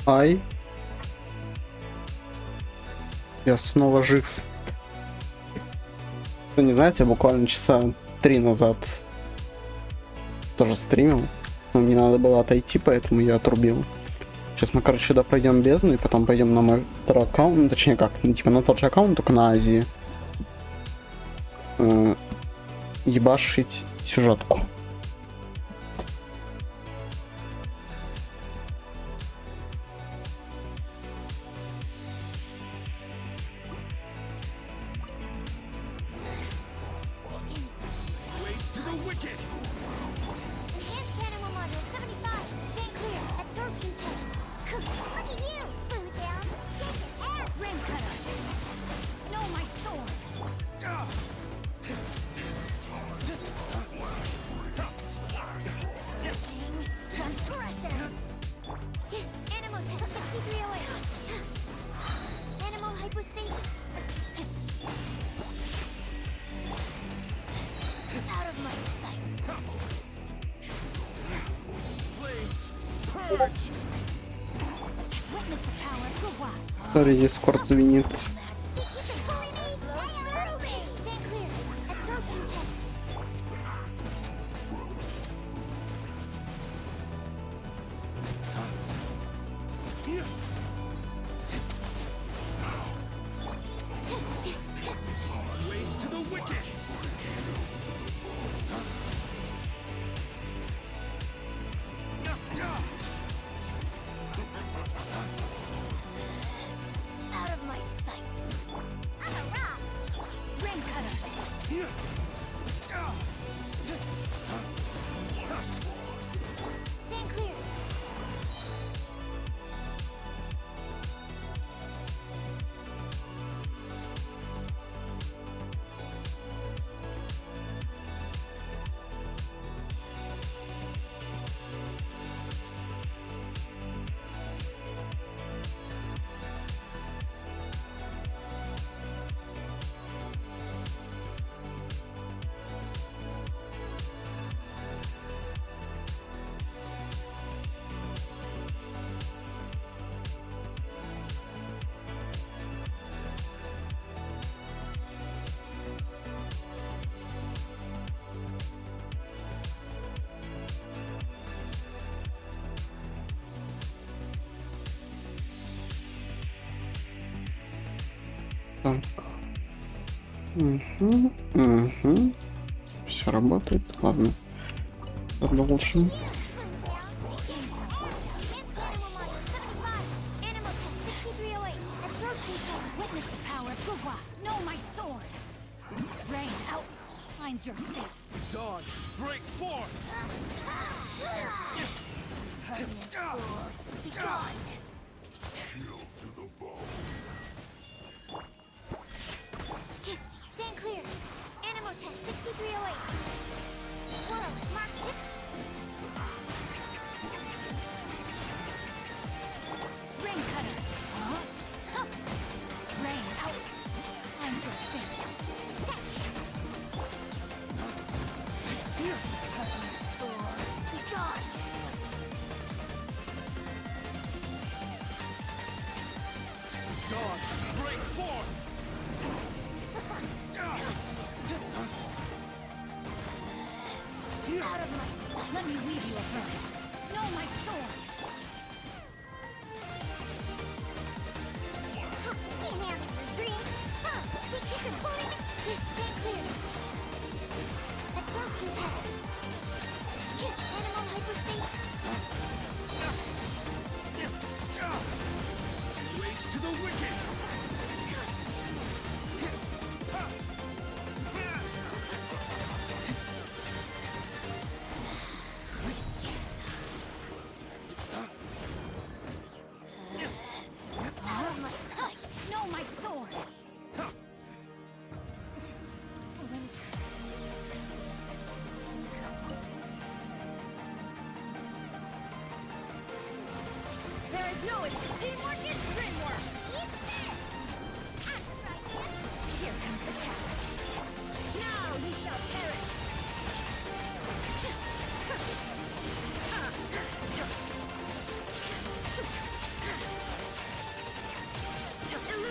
Ай. Я снова жив. Кто не знает, я буквально часа 3 назад тоже стримил. Но мне надо было отойти, поэтому я отрубил. Сейчас мы, короче, сюда пройдем бездну, и потом пойдем на мой второй аккаунт. Ну, точнее как, ну, типа на тот же аккаунт, только на Азии. Ебашить сюжетку. Сори, Дискорд звенит. Так. Все работает. Ладно. Продолжим.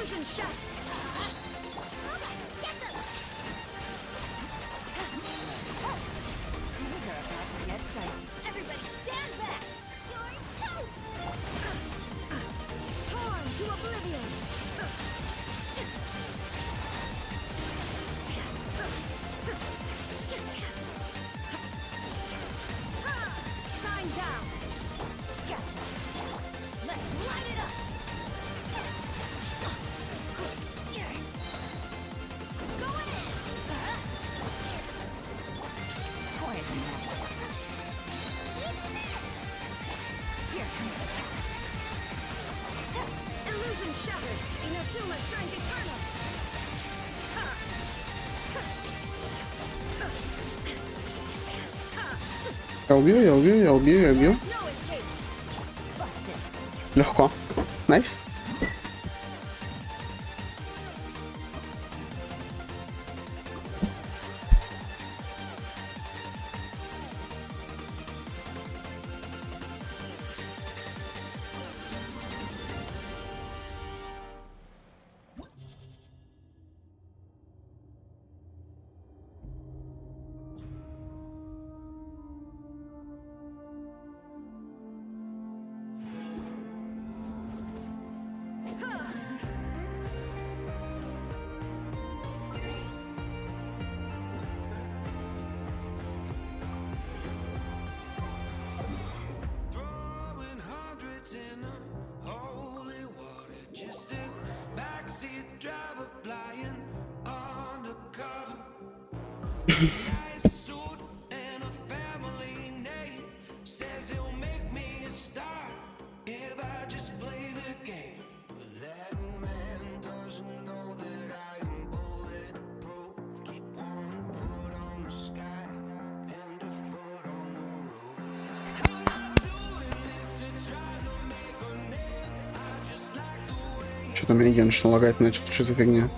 Illusion shot. Get them. Things are about to get dicey. Everybody stand back. You're toast. Torn to oblivion. Shine down. Gotcha. Let's light it up. Go in. Poison that. Here comes the catch. Illusion shattered. Inazuma shines eternal. Я убью, я убью, я убью, я убью. No escape. Busted. Легко. Найс. Throwing hundreds in the holy water. Just a backseat driver flying undercover. Nice suit and a family name. Says he'll make me a star if I just play the game. But that man doesn't know that I am bulletproof. Keep one foot on the sky and a foot on the roof. I'm not doing this to try to make a name. I just like the way Что-то меня ген начал лагать, начал, что за фигня?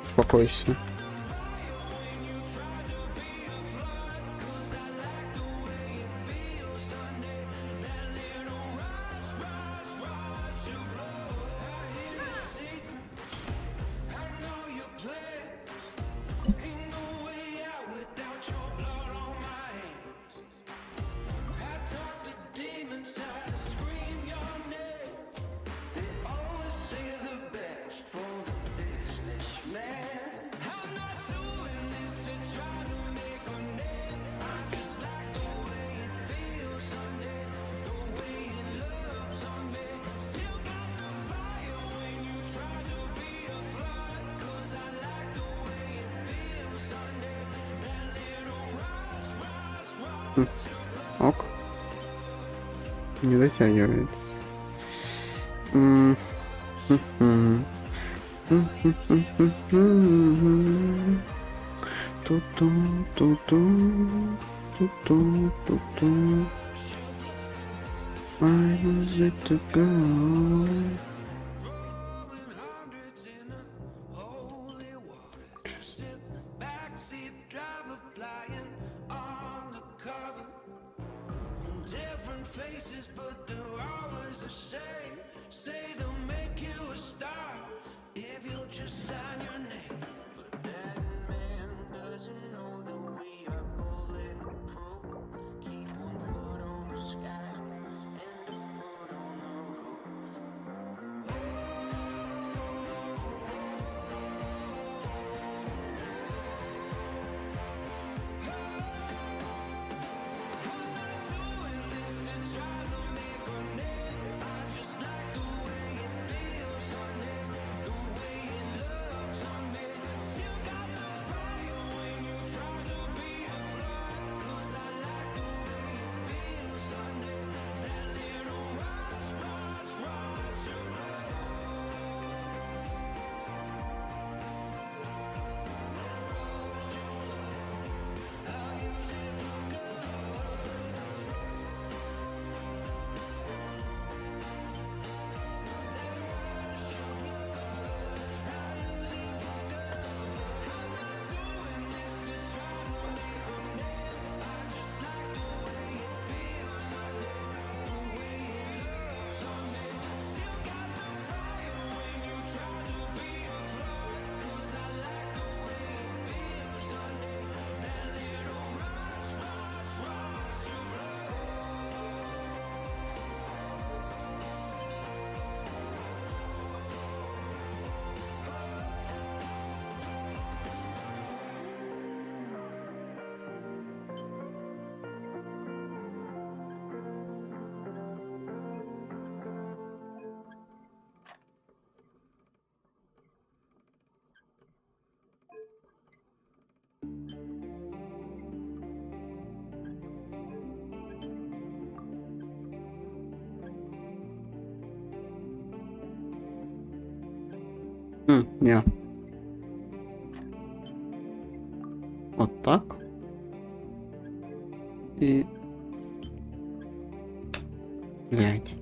Успокойся. ain't no way out without your blood on my hands. I talk to demons, I scream your name. They always say the best for the businessman. I'm not doing this to try to make a name. I just like the way it feels Sunday, the way it looks on me. Still got the fire when you try to be a flood. 'Cause I like the way it feels Sunday. That little rise. Ок. Не дотягивается. Ту-ту, ту-ту, ту-ту, ту-ту. I was it to go. Hundreds in a holy water. Just a backseat driver flying undercover. Different faces, but they're always the same. Say they'll make you a star if you'll just sign your name. But that man doesn't know that we are bulletproof. Keep one foot on the sky and a foot on the roof. Doing this to try to make a name. I just like the way it Не. Вот так. И... Блять.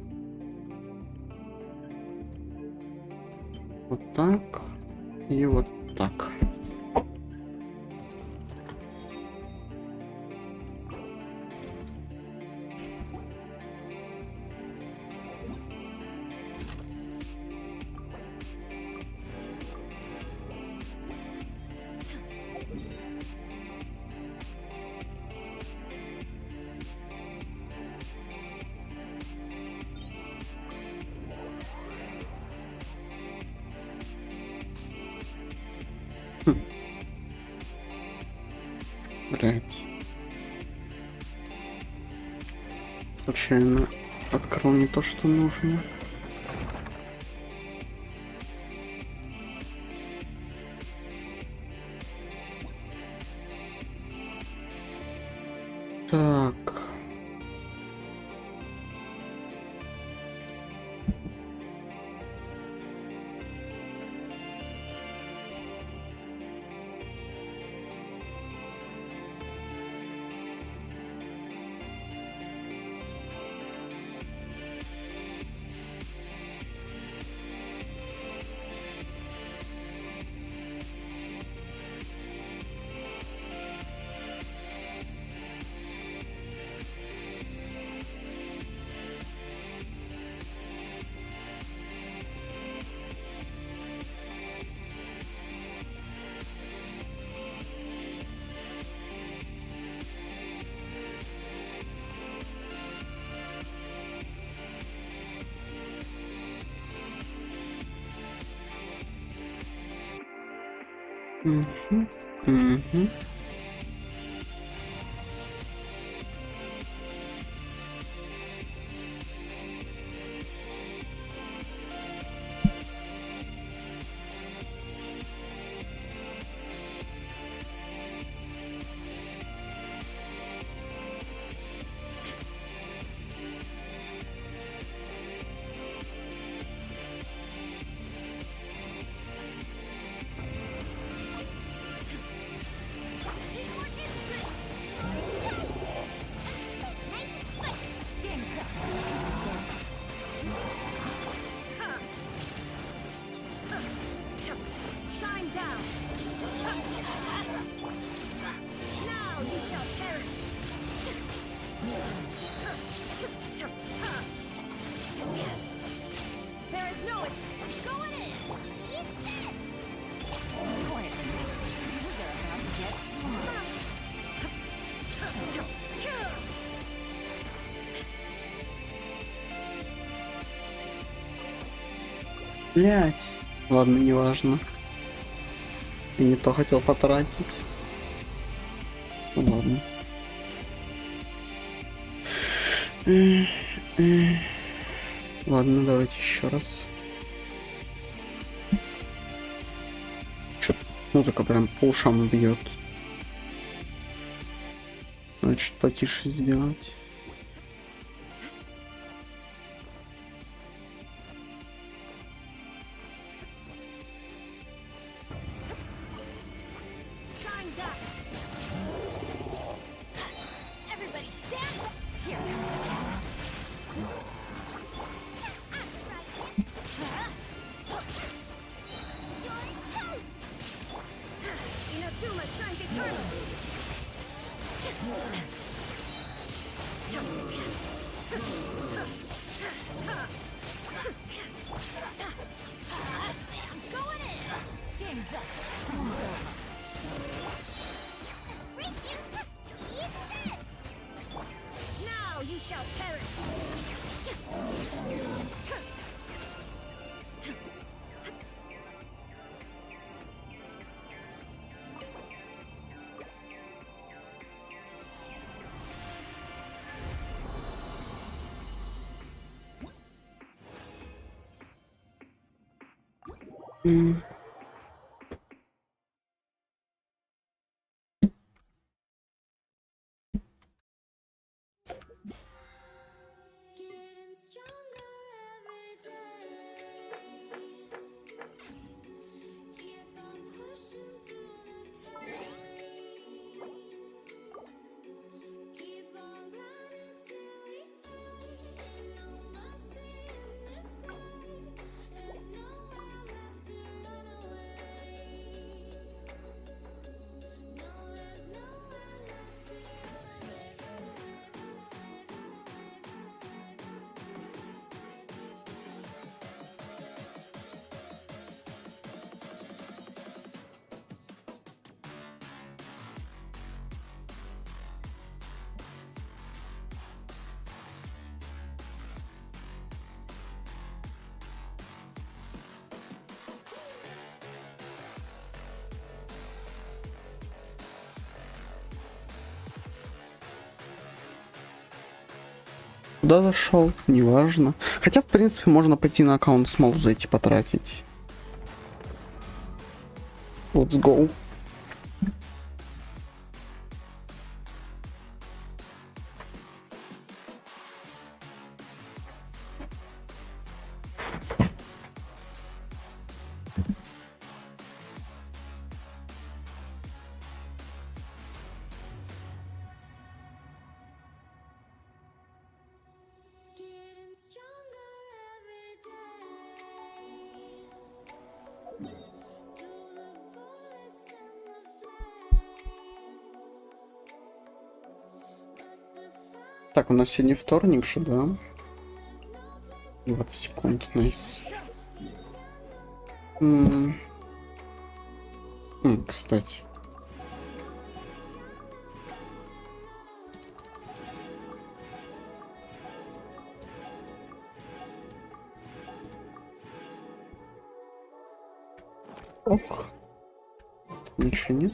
Вот так. И вот так. Блять. Случайно открыл не то, что нужно. Так. Угу. Угу. Shine down. Now you shall perish. There is no going in. Eat this. Блять. Ладно, неважно. И не то хотел потратить. Ну, ладно. Ладно, давайте еще раз. Чё, музыка прям по ушам бьет. Надо чуть потише сделать. Shine down. Everybody stand up. Here comes the You're toast. Inazuma shines eternally. Going in. Game's up. Now you shall perish. Getting stronger every day. куда зашел, неважно. Хотя, в принципе, можно пойти на аккаунт Small зайти потратить. Let's go. Getting stronger every day. Do the bullets and the flames. But the fight Так, у нас сегодня вторник же, да? 20 секунд, найс. Кстати. Ох. Ничего нет.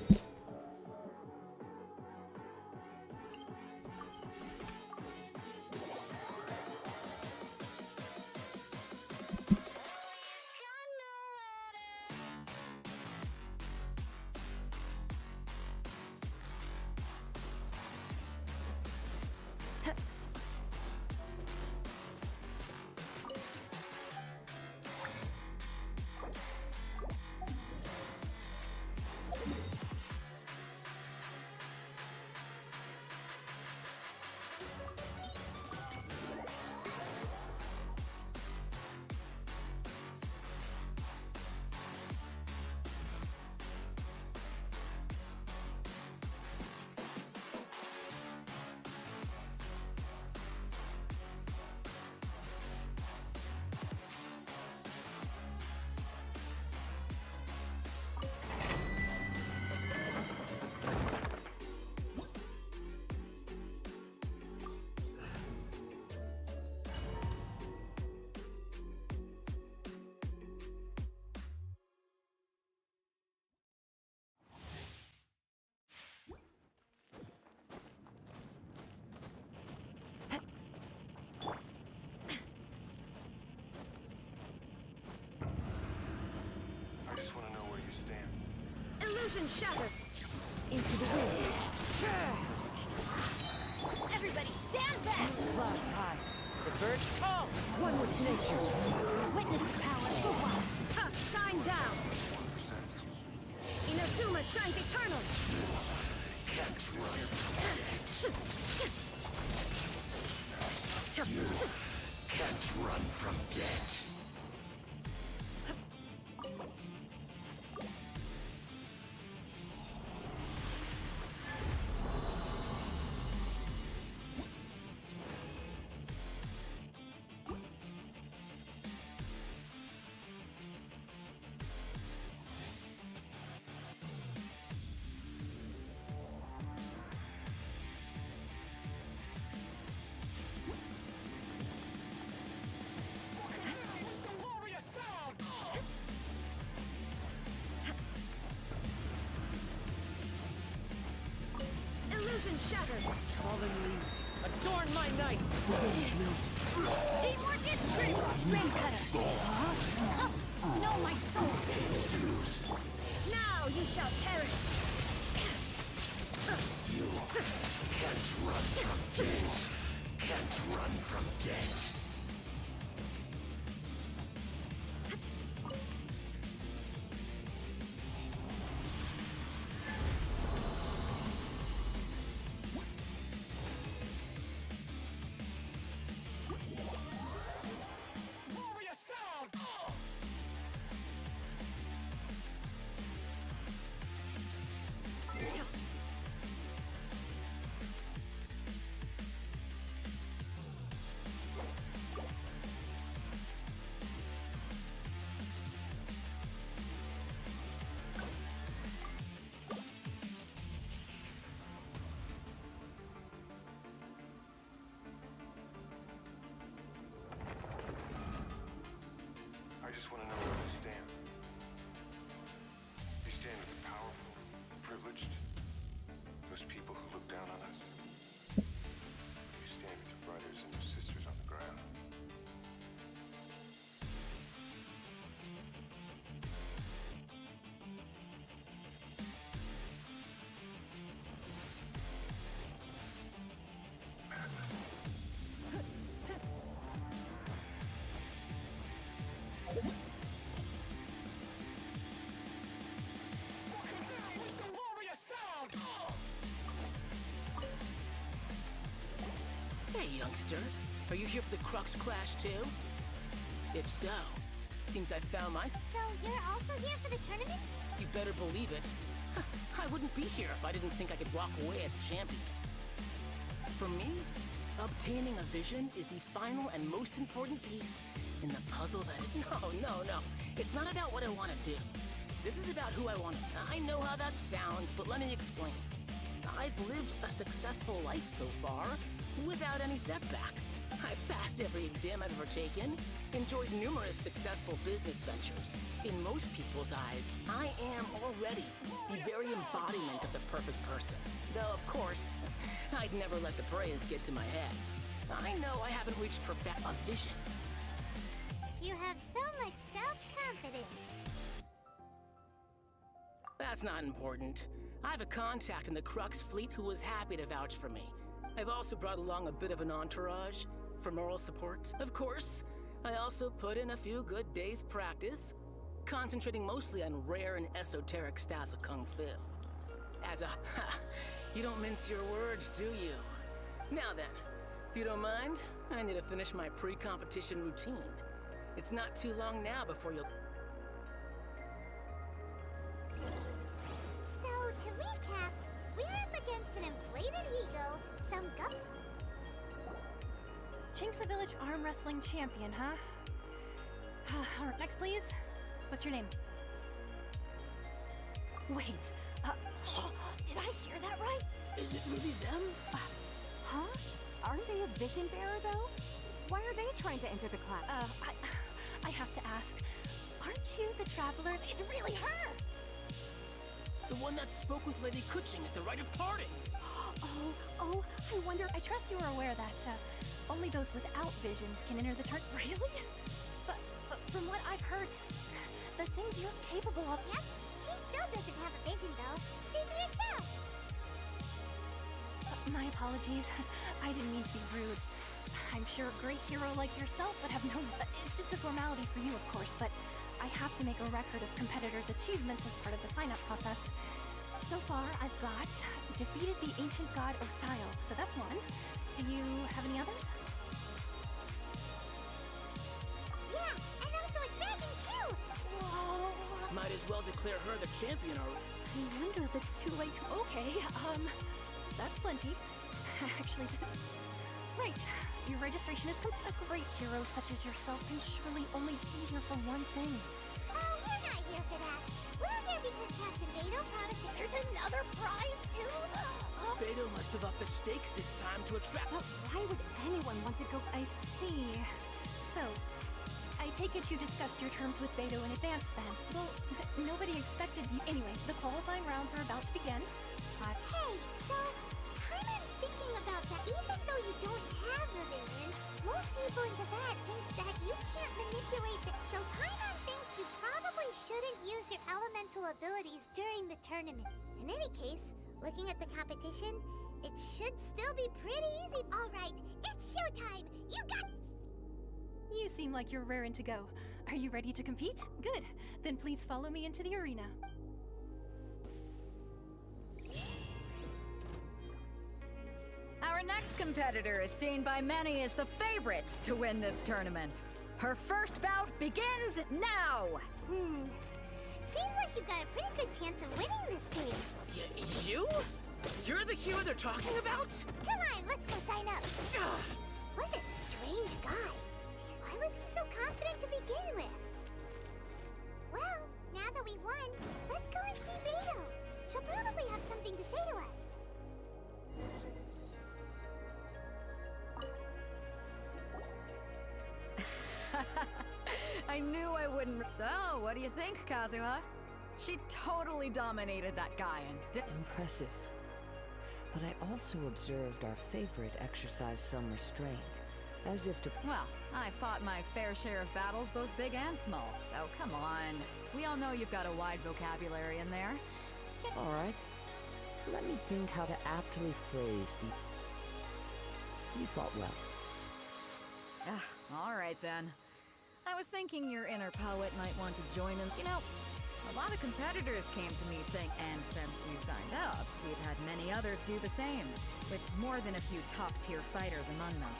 illusion shattered. Into the wind. Everybody stand back. Clouds high. The birds call. One with nature. Witness the power. Go on. Huh, shine down. Inazuma shines eternal. Can't run from death. Illusion shattered. Fallen leaves. Adorn my night. Teamwork is great. Rim cutter. Know my soul. Now you shall perish. Can't run from death. Can't run from death. youngster. Are you here for the Crux Clash too? If so, seems I found my... So you're also here for the tournament? You better believe it. I wouldn't be here if I didn't think I could walk away as champion. For me, obtaining a vision is the final and most important piece in the puzzle that... No. It's not about what I want to do. This is about who I want to be. I know how that sounds, but let me explain. I've lived a successful life so far without any setbacks. I've passed every exam I've ever taken, enjoyed numerous successful business ventures. In most people's eyes, I am already the very embodiment of the perfect person. Though, of course, I'd never let the praise get to my head. I know I haven't reached a vision. You have so much self-confidence. That's not important. I have a contact in the Crux fleet who was happy to vouch for me. I've also brought along a bit of an entourage for moral support. Of course, I also put in a few good days' practice, concentrating mostly on rare and esoteric styles of Kung Fu. As a... you don't mince your words, do you? Now then, if you don't mind, I need to finish my pre-competition routine. It's not too long now before you'll... So, to recap, we're up against an inflated ego, some Chink's a village arm wrestling champion, huh? All right, next, please. What's your name? Wait, did I hear that right? Is it really them? Huh? Aren't they a vision bearer, though? Why are they trying to enter the class? I have to ask, aren't you the traveler? It's really her! The one that spoke with Lady Kuching at the rite of parting. Oh, I wonder, I trust you are aware that, only those without visions can enter the Really? But from what I've heard, the things you're capable of... Yep, she still doesn't have a vision, though. See for yourself. My apologies. I didn't mean to be rude. I'm sure a great hero like yourself would have no... It's just a formality for you, of course, but I have to make a record of competitors' achievements as part of the sign-up process. So far, I've got defeated the ancient god Osile, so that's one. Do you have any others? Yeah, and also a dragon, too. Whoa! Might as well declare her the champion already. I wonder if it's too late to... Okay, that's plenty. Actually, this is... Right, your registration is complete. A great hero such as yourself can surely only be here for one thing. Oh, we're not here for that. We're here because Captain Beto promised to... There's another prize, too? Beto must have upped the stakes this time to attract... But why would anyone want to go... I see. So, I take it you discussed your terms with Beto in advance, then? Well, nobody expected you... Anyway, the qualifying rounds are about to begin. Hey, so... I'm thinking about that. Even though you don't have a vision, most people in the vat think that you can't manipulate it. So Paimon thinks you probably shouldn't use your elemental abilities during the tournament. In any case, looking at the competition, it should still be pretty easy. All right, it's showtime. You got... You seem like you're raring to go. Are you ready to compete? Good. Then please follow me into the arena. Our next competitor is seen by many as the favorite to win this tournament. Her first bout begins now! Seems like you've got a pretty good chance of winning this thing. You? You're the hero they're talking about? Come on, let's go sign up. Ugh. What a strange guy. Why was he so confident to begin with? Well, now that we've won, let's go and see Beto. She'll probably have something to say to us. I knew I wouldn't. So, what do you think, Kazuha? She totally dominated that guy and Impressive. But I also observed our favorite exercise some restraint, as if to... Well, I fought my fair share of battles, both big and small, so come on. We all know you've got a wide vocabulary in there. All right. Let me think how to aptly phrase the... You fought well. All right then. I was thinking your inner poet might want to join in. You know, A lot of competitors came to me saying, and since you signed up, we've had many others do the same, with more than a few top-tier fighters among them.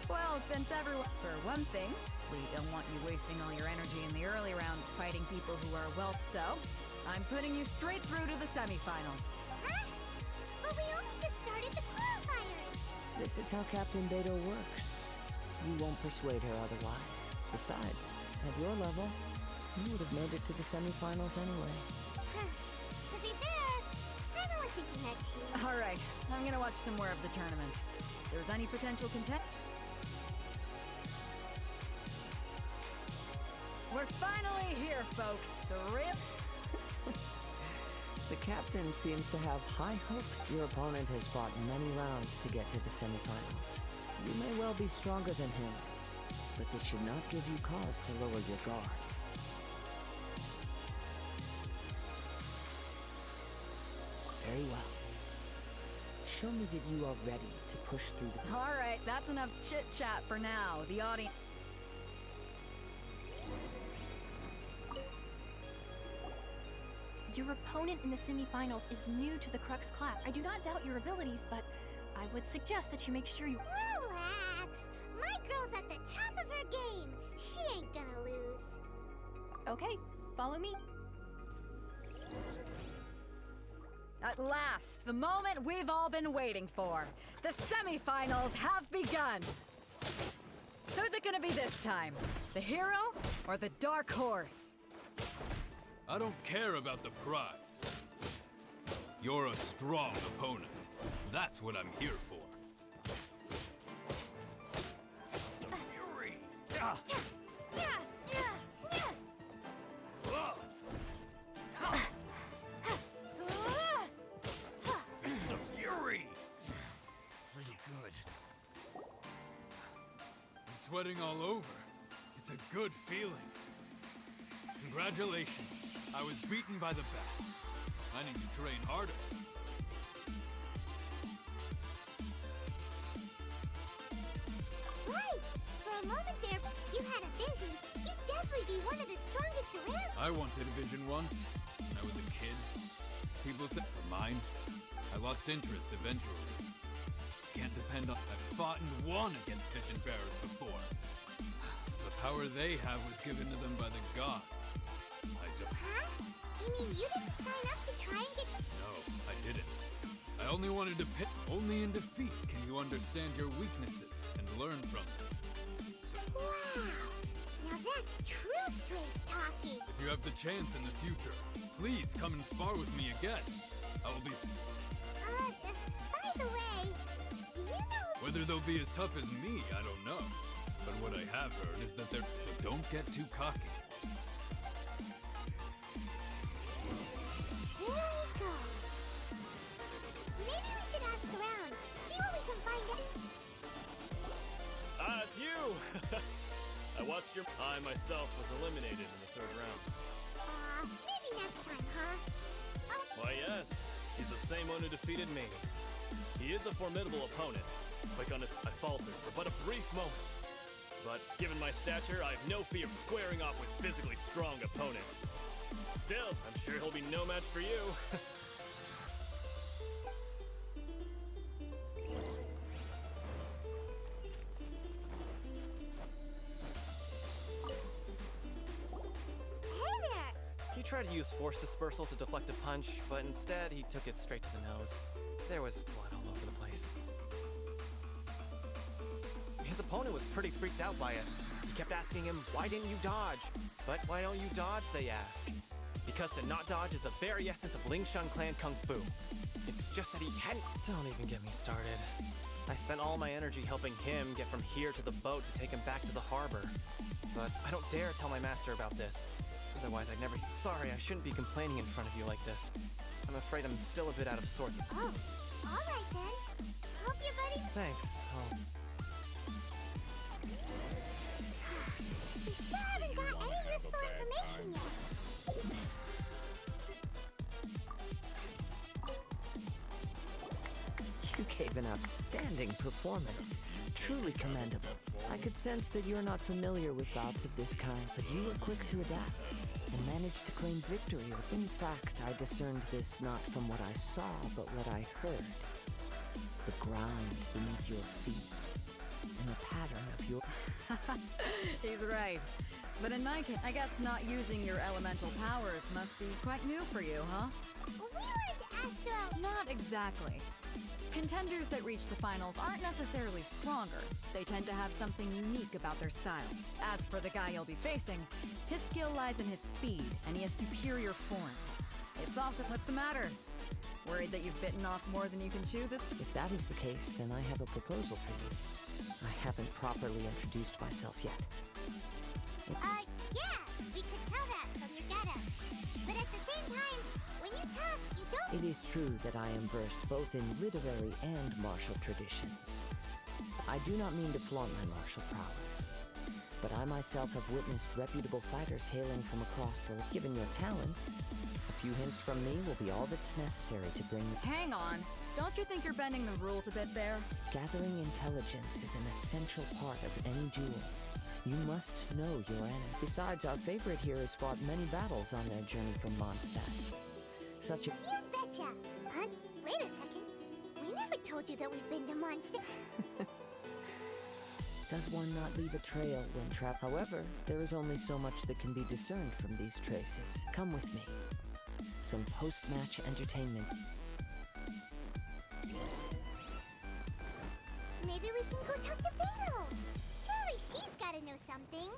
Well, since everyone... For one thing, we don't want you wasting all your energy in the early rounds fighting people who are so I'm putting you straight through to the semifinals. Huh? But we only just started the qualifiers. This is how Captain Beto works. You won't persuade her otherwise. Besides, at your level, you would have made it to the semifinals anyway. Huh. To be fair, I was thinking that too. All right, I'm gonna watch some more of the tournament. If there's any potential contest... We're finally here, folks. The real... The captain seems to have high hopes your opponent has fought many rounds to get to the semifinals. You may well be stronger than him, but this should not give you cause to lower your guard. Very well. Show me that you are ready to push through the... All right, that's enough chit-chat for now. The audience... Your opponent in the semifinals is new to the Crux class. I do not doubt your abilities, but I would suggest that you make sure you... Relax. My girl's at the top of her game. She ain't gonna lose. Okay, follow me. At last, the moment we've all been waiting for. The semifinals have begun. Who's it gonna be this time? The hero or the dark horse? I don't care about the prize. You're a strong opponent. That's what I'm here for. Fury! Ah! It's a fury! Pretty good. I'm sweating all over. It's a good feeling. Congratulations. I was beaten by the best. I need to train harder. Right! For a moment there, you had a vision. You'd definitely be one of the strongest around. I wanted a vision once, when I was a kid. People said for mine. I lost interest eventually. Can't depend on... I've fought and won against vision bearers before. The power they have was given to them by the gods. I don't... Huh? You mean you didn't sign up to try and get... No, I didn't. I only wanted to pit. Only in defeat can you understand your weaknesses and learn from them. So, Wow! Now that's true strength talking. if you have the chance in the future, please come and spar with me again. I will be... By the way, do you know... Whether they'll be as tough as me, I don't know. But what I have heard is that they're... So don't get too cocky. There he goes. Maybe we should ask around. See what we can find out. Ah, it's you! I watched your... I myself was eliminated in the third round. Maybe next time, huh? Why, yes. He's the same one who defeated me. He is a formidable opponent. Quick on his... I faltered for but a brief moment. But given my stature, I have no fear of squaring off with physically strong opponents. Still, I'm sure he'll be no match for you. Hey there! He tried to use force dispersal to deflect a punch, but instead he took it straight to the nose. There was blood all over the place. His opponent was pretty freaked out by it. He kept asking him, why didn't you dodge? But why don't you dodge, they ask. Because to not dodge is the very essence of Lingshan clan kung fu. It's just that he hadn't... Don't even get me started. I spent all my energy helping him get from here to the boat to take him back to the harbor. But I don't dare tell my master about this. Otherwise I'd never... Sorry, I shouldn't be complaining in front of you like this. I'm afraid I'm still a bit out of sorts. Oh, alright then. Hope your buddy... Thanks. Oh. We still haven't got any useful information yet. You gave an outstanding performance. Truly commendable. I could sense that you're not familiar with bouts of this kind, but you were quick to adapt. and managed to claim victory. In fact, I discerned this not from what I saw, but what I heard. The ground beneath your feet, and the pattern of your... He's right. But in my case, I guess not using your elemental powers must be quite new for you, huh? We wanted to ask about... Not exactly. Contenders that reach the finals aren't necessarily stronger. They tend to have something unique about their style. As for the guy you'll be facing, his skill lies in his speed, and he has superior form. It's also... What's the matter? Worried that you've bitten off more than you can chew this... If that is the case, then I have a proposal for you. I haven't properly introduced myself yet. Yeah, we could tell that from your getup. But at the same time, when you talk, you don't... It is true that I am versed both in literary and martial traditions. I do not mean to flaunt my martial prowess, but I myself have witnessed reputable fighters hailing from across the... Given your talents, a few hints from me will be all that's necessary to bring... Hang on. Don't you think you're bending the rules a bit there? Gathering intelligence is an essential part of any duel. You must know your enemy. Besides, our favorite here has fought many battles on their journey from Mondstadt. Such a... You betcha! Huh? Wait a second. We never told you that we've been to Mondstadt. Does one not leave a trail when trapped? However, there is only so much that can be discerned from these traces. Come with me. Some post-match entertainment. Maybe we can go talk to Beto. Surely she's gotta know something.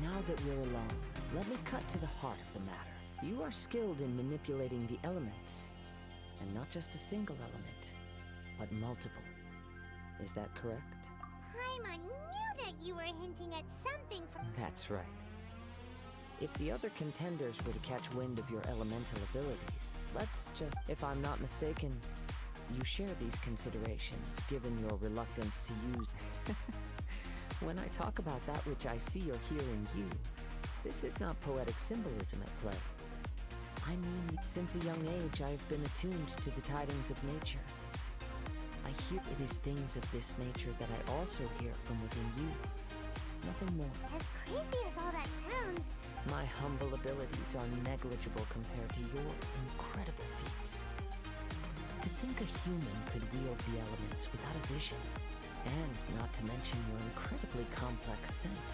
Now that we're alone, let me cut to the heart of the matter. You are skilled in manipulating the elements. And not just a single element, but multiple. Is that correct? Paimon knew that you were hinting at something from... That's right. If the other contenders were to catch wind of your elemental abilities, let's just... If I'm not mistaken, you share these considerations, given your reluctance to use... When I talk about that which I see or hear in you, this is not poetic symbolism at play. I mean, since a young age, I've been attuned to the tidings of nature. I hear it is things of this nature that I also hear from within you. Nothing more. As crazy as all that sounds, My humble abilities are negligible compared to your incredible feats. To think a human could wield the elements without a vision, and not to mention your incredibly complex scent,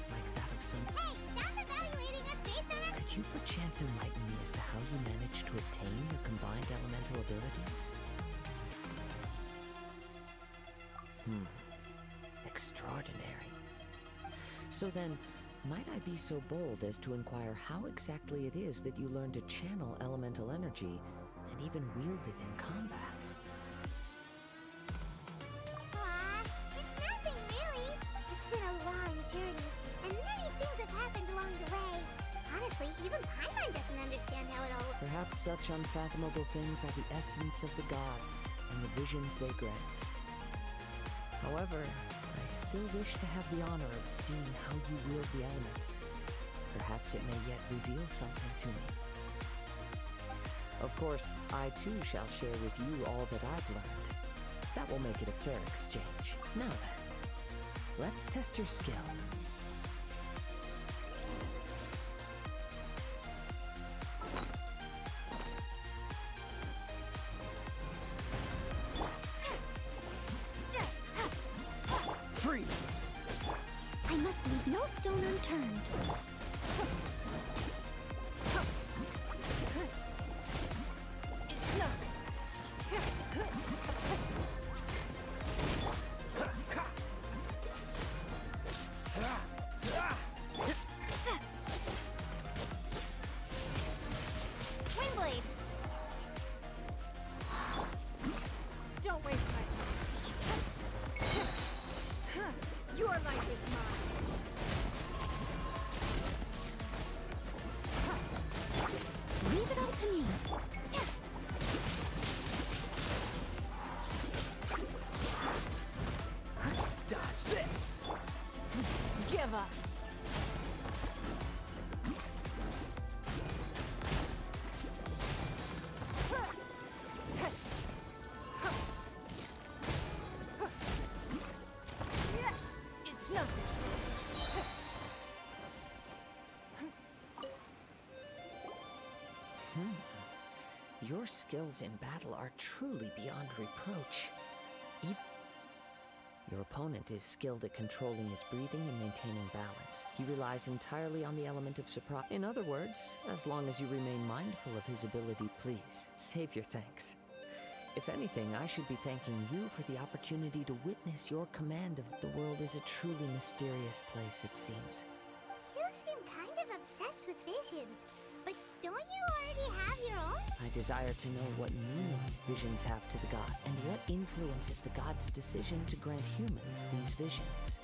like that of some... hey, stop evaluating us based on our... Could you perchance enlighten me as to how you managed to obtain your combined elemental abilities? Extraordinary. So then, might I be so bold as to inquire how exactly it is that you learn to channel elemental energy and even wield it in combat? Aw, it's nothing really. It's been a long journey, and many things have happened along the way. Honestly, even Paimon doesn't understand how it all... Perhaps such unfathomable things are the essence of the gods and the visions they grant. However, I still wish to have the honor of seeing how you wield the elements. Perhaps it may yet reveal something to me. Of course, I too shall share with you all that I've learned. That will make it a fair exchange. Now then, let's test your skill. Freeze! I must leave no stone unturned. It's not. Wingblade! Your skills in battle are truly beyond reproach. Your opponent is skilled at controlling his breathing and maintaining balance. He relies entirely on the element of surprise. In other words, as long as you remain mindful of his ability, please, save your thanks. If anything, I should be thanking you for the opportunity to witness your command of the world is a truly mysterious place, it seems. You seem kind of obsessed with visions, but don't you already have your own? I desire to know what meaning visions have to the god, and what influences the god's decision to grant humans these visions.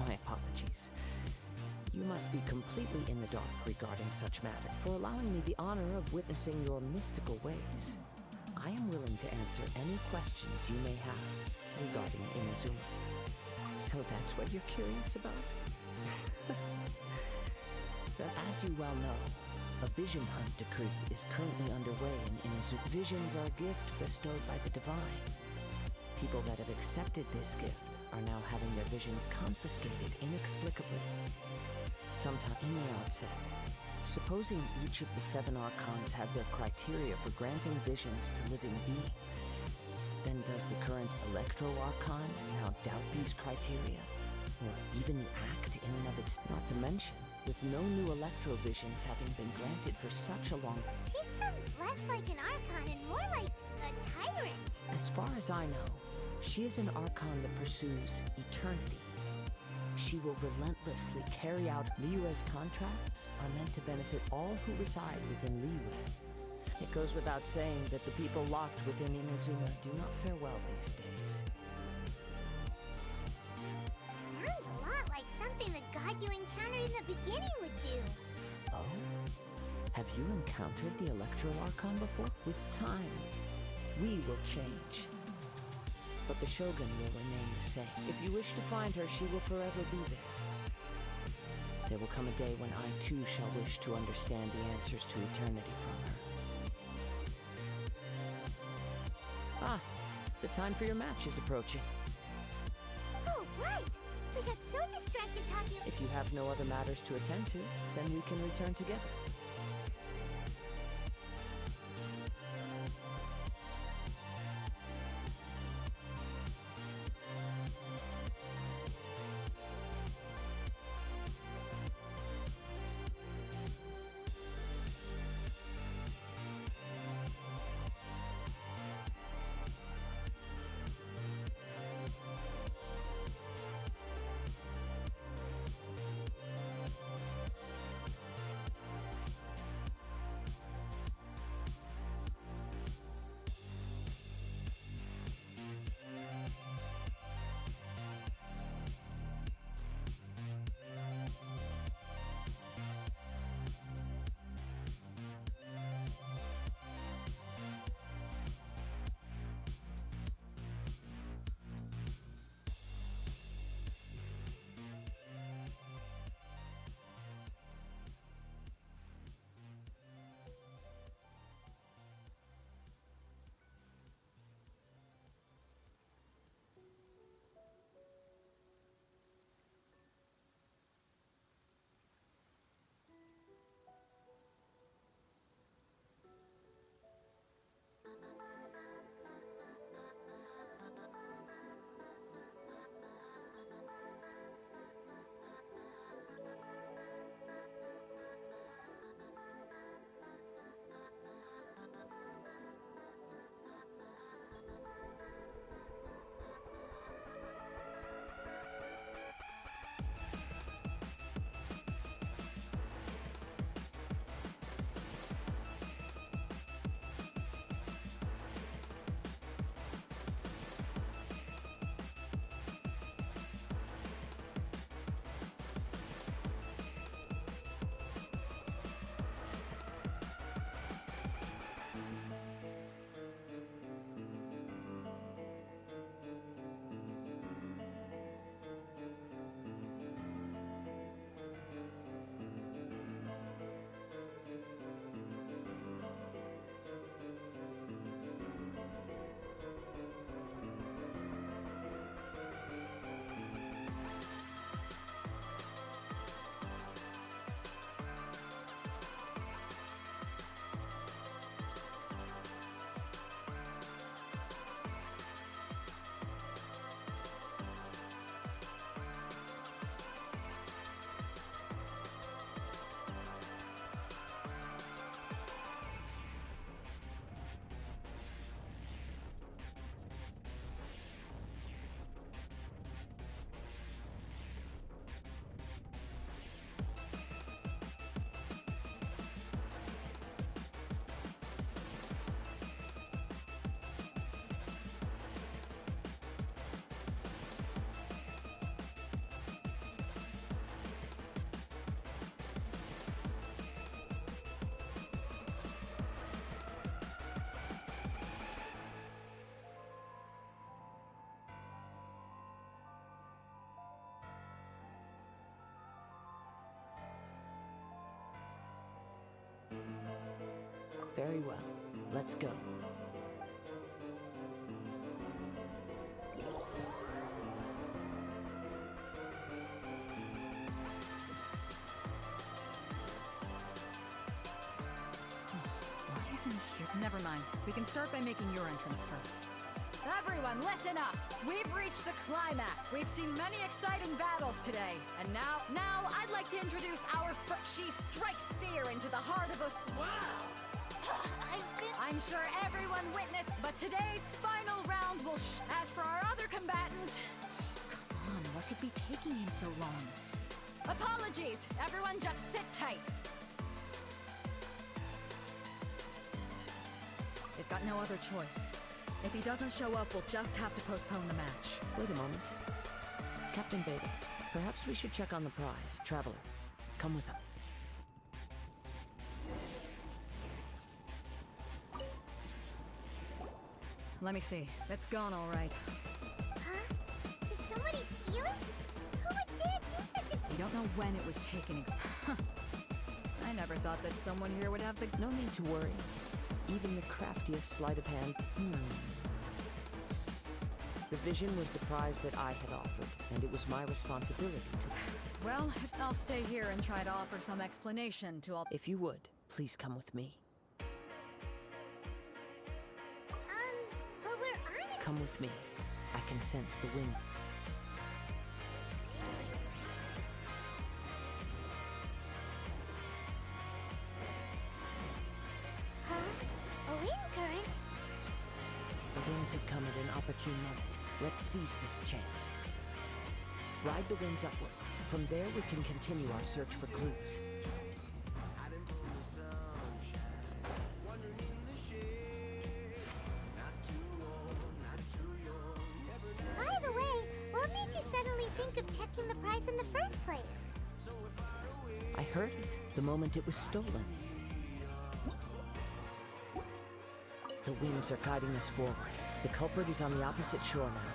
My apologies. You must be completely in the dark regarding such matter. For allowing me the honor of witnessing your mystical ways, I am willing to answer any questions you may have regarding Inazuma. So that's what you're curious about? As you well know, a vision hunt decree is currently underway in Inazuma. Visions are a gift bestowed by the divine. People that have accepted this gift are now having their visions confiscated inexplicably. Sometime in the outset, supposing each of the 7 archons had their criteria for granting visions to living beings, then does the current Electro Archon now doubt these criteria? Or even the act in and of its, not to mention, with no new Electro visions having been granted for such a long... She sounds less like an Archon and more like a tyrant. As far as I know, she is an Archon that pursues eternity. She will relentlessly carry out Liyue's contracts are meant to benefit all who reside within Liyue. It goes without saying that the people locked within Inazuma do not fare well these days. Sounds a lot like something the god you encountered in the beginning would do. Oh? Have you encountered the Electro Archon before? With time, we will change. But the Shogun will remain the same. If you wish to find her, she will forever be there. There will come a day when I too shall wish to understand the answers to eternity from her. Ah, the time for your match is approaching. Oh, right! We got so distracted talking. If you have no other matters to attend to, then we can return together. Very well. Let's go. Why isn't he here? Never mind. We can start by making your entrance first. Everyone, listen up! We've reached the climax. We've seen many exciting battles today. And now I'd like to introduce our she strikes fear into the heart of us. Wow! I'm sure everyone witnessed, but today's final round will as for our other combatant... Come on, what could be taking him so long? Apologies! Everyone just sit tight. They've got no other choice. If he doesn't show up, we'll just have to postpone the match. Wait a moment. Captain Beta, perhaps we should check on the prize. Traveler, come with us. Let me see. It's gone all right. Huh? Did somebody steal it? Who would dare do such a... We don't know when it was taken. I never thought that someone here would have the... No need to worry. Even the craftiest sleight of hand. The vision was the prize that I had offered, and it was my responsibility to... Well, I'll stay here and try to offer some explanation to all... If you would, please come with me. But we're on it. Come with me. I can sense the wind. Huh? A wind current? The winds have come at an opportune moment. Let's seize this chance. Ride the winds upward. From there, we can continue our search for clues. By the way, what made you suddenly think of checking the price in the first place? I heard it the moment it was stolen. The winds are guiding us forward. The culprit is on the opposite shore now.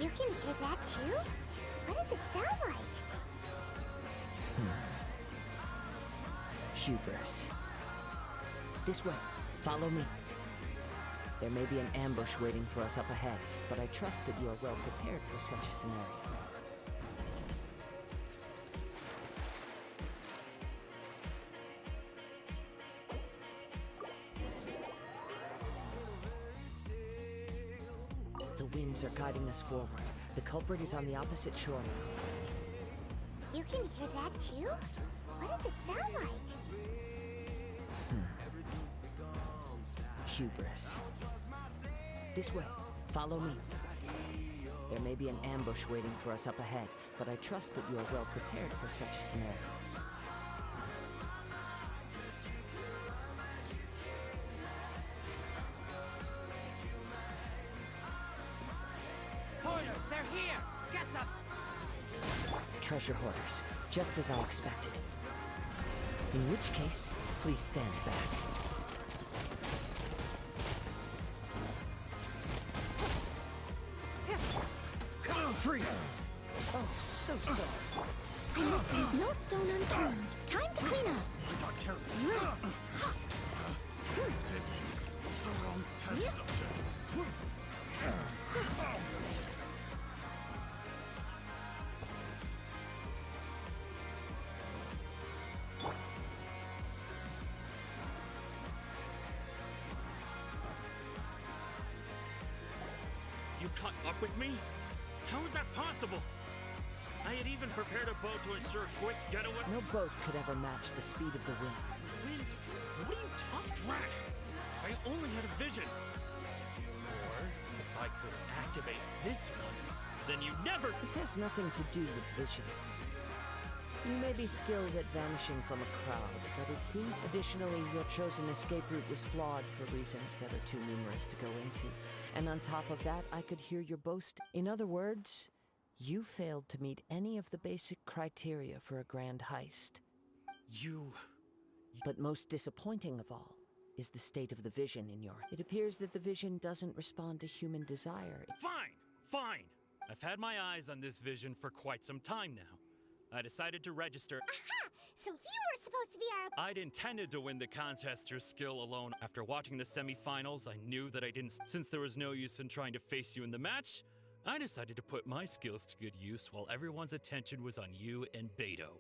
You can hear that too? What does it sound like? Hubris. This way. Follow me. There may be an ambush waiting for us up ahead, but I trust that you are well prepared for such a scenario. The winds are guiding us forward. The culprit is on the opposite shore now. You can hear that too? What does it sound like? Hubris. This way. Follow me. There may be an ambush waiting for us up ahead, but I trust that you are well prepared for such a scenario. Hoarders, they're here! Get them! Treasure hoarders, just as I expected. In which case, please stand back. Freeze! Oh, so sorry. I must leave no stone unturned. Time to clean up. You caught up with me? How is that possible? I had even prepared a boat to ensure a quick getaway. No boat could ever match the speed of the wind. Wind? What are you talking about? If I only had a vision. Or if I could activate this one, then you never... This has nothing to do with visions. You may be skilled at vanishing from a crowd, but it seems additionally your chosen escape route was flawed for reasons that are too numerous to go into. And on top of that, I could hear your boast. In other words, you failed to meet any of the basic criteria for a grand heist. But most disappointing of all is the state of the vision in your... It appears that the vision doesn't respond to human desire. Fine! Fine! I've had my eyes on this vision for quite some time now. I decided to register. Aha! So you were supposed to be our. I'd intended to win the contest through skill alone. After watching the semifinals, I knew that I didn't. Since there was no use in trying to face you in the match, I decided to put my skills to good use while everyone's attention was on you and Beto.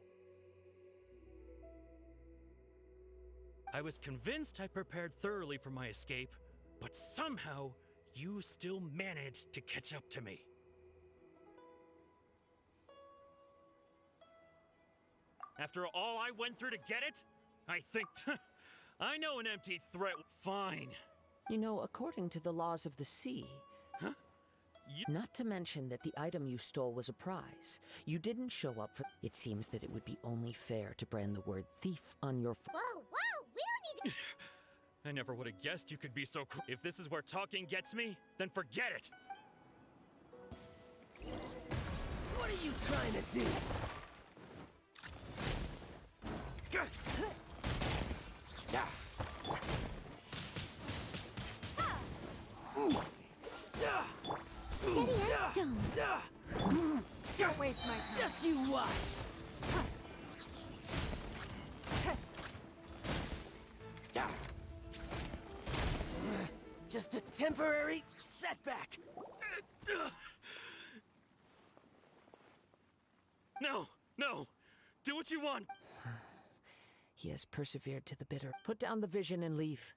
I was convinced I prepared thoroughly for my escape, but somehow you still managed to catch up to me. After all I went through to get it, I think I know an empty threat. Fine. You know, according to the laws of the sea, not to mention that the item you stole was a prize, you didn't show up for. It seems that it would be only fair to brand the word thief on your. Whoa, whoa! We don't need to. I never would have guessed you could be so If this is where talking gets me, then forget it. What are you trying to do? Steady as stone. Don't waste my time. Just you watch. Just a temporary setback. No, no. Do what you want. He has persevered to the bitter. Put down the vision and leave.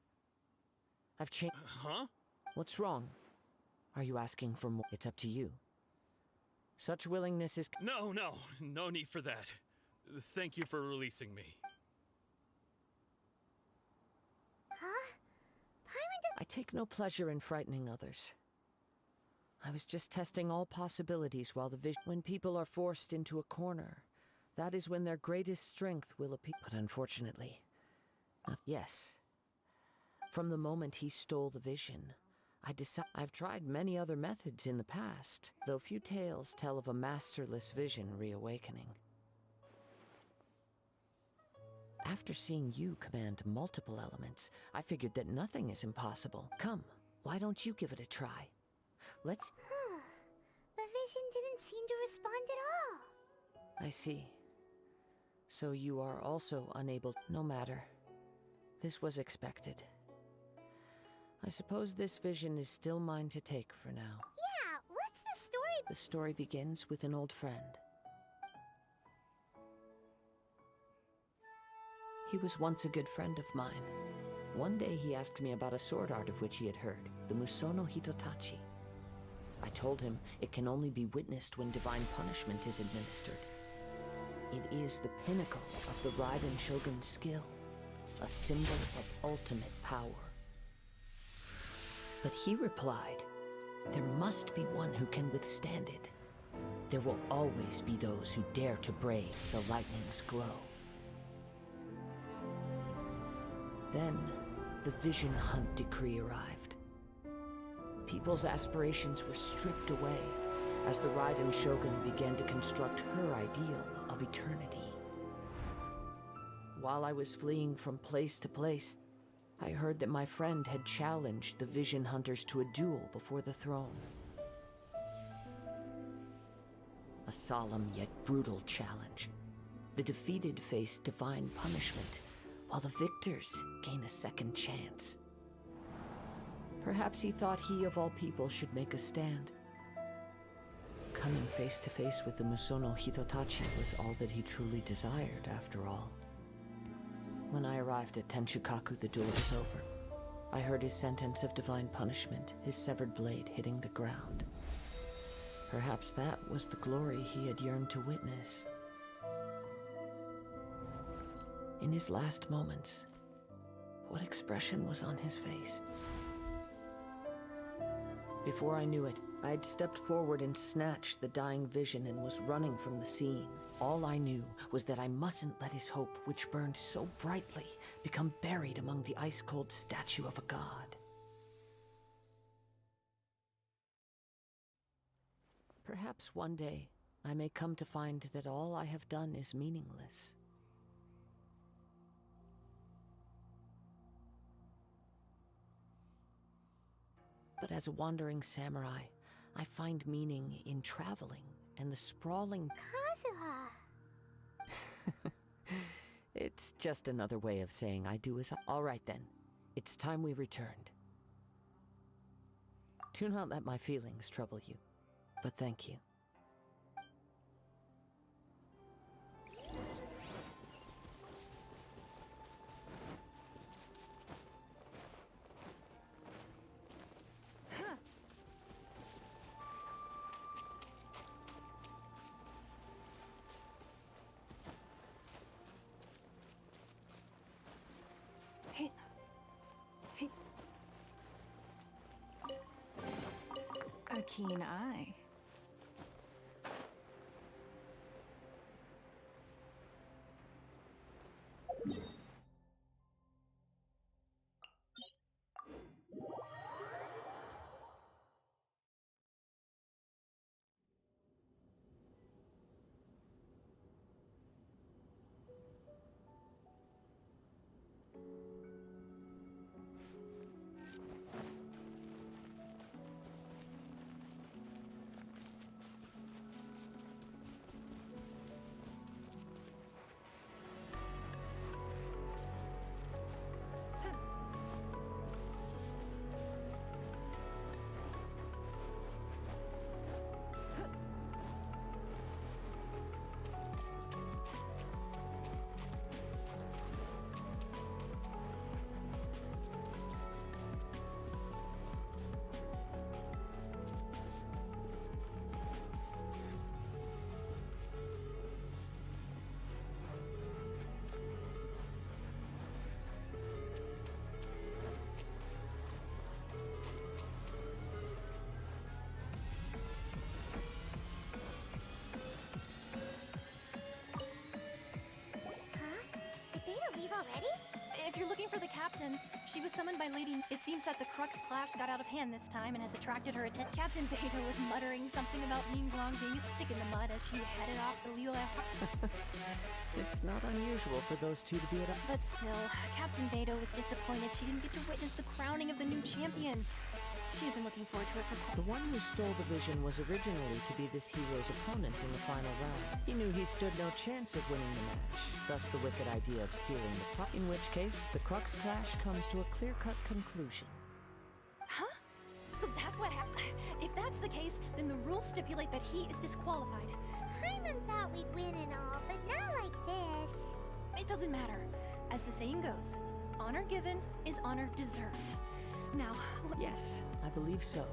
I've changed. Huh? What's wrong? Are you asking for more? It's up to you. Such willingness is. No, no. No need for that. Thank you for releasing me. Huh? Paimon does. I take no pleasure in frightening others. I was just testing all possibilities while the vision. When people are forced into a corner, that is when their greatest strength will appear. But unfortunately, yes. From the moment he stole the vision, I decided. I've tried many other methods in the past, though few tales tell of a masterless vision reawakening. After seeing you command multiple elements, I figured that nothing is impossible. Come, why don't you give it a try? Let's. The vision didn't seem to respond at all. I see. So you are also unable. No matter. This was expected. I suppose this vision is still mine to take for now. Yeah, what's the story? The story begins with an old friend. He was once a good friend of mine. One day he asked me about a sword art of which he had heard, the Musono Hitotachi. I told him it can only be witnessed when divine punishment is administered. It is the pinnacle of the Raiden Shogun's skill, a symbol of ultimate power. But he replied, there must be one who can withstand it. There will always be those who dare to brave the lightning's glow. Then, the Vision Hunt decree arrived. People's aspirations were stripped away as the Raiden Shogun began to construct her ideal of eternity. While I was fleeing from place to place, I heard that my friend had challenged the Vision Hunters to a duel before the throne. A solemn yet brutal challenge. The defeated face divine punishment, while the victors gain a second chance. Perhaps he thought he of all people should make a stand. Coming face to face with the Musono Hitotachi was all that he truly desired, after all. When I arrived at Tenshukaku, the duel was over. I heard his sentence of divine punishment, his severed blade hitting the ground. Perhaps that was the glory he had yearned to witness. In his last moments, what expression was on his face? Before I knew it, I had stepped forward and snatched the dying vision and was running from the scene. All I knew was that I mustn't let his hope, which burned so brightly, become buried among the ice-cold statue of a god. Perhaps one day, I may come to find that all I have done is meaningless. But as a wandering samurai, I find meaning in traveling and the sprawling. Kazuha, It's just another way of saying I do as I... All right then. It's time we returned. Do not let my feelings trouble you, but thank you. A keen eye. Did Beta leave already? If you're looking for the captain, she was summoned by Lady... It seems that the Crux clash got out of hand this time and has attracted her attention. Captain Beta was muttering something about Ming Guang being a stick in the mud as she headed off to Liu. It's not unusual for those two to be at a... But still, Captain Beto was disappointed she didn't get to witness the crowning of the new champion. She had been looking forward to it for quite... The one who stole the vision was originally to be this hero's opponent in the final round. He knew he stood no chance of winning the match, thus the wicked idea of stealing the prop. In which case, the Crux clash comes to a clear-cut conclusion. Huh? So that's what happened? If that's the case, then the rules stipulate that he is disqualified. Hyman thought we'd win and all, but not like this. It doesn't matter. As the saying goes, honor given is honor deserved. Now, Yes, I believe so.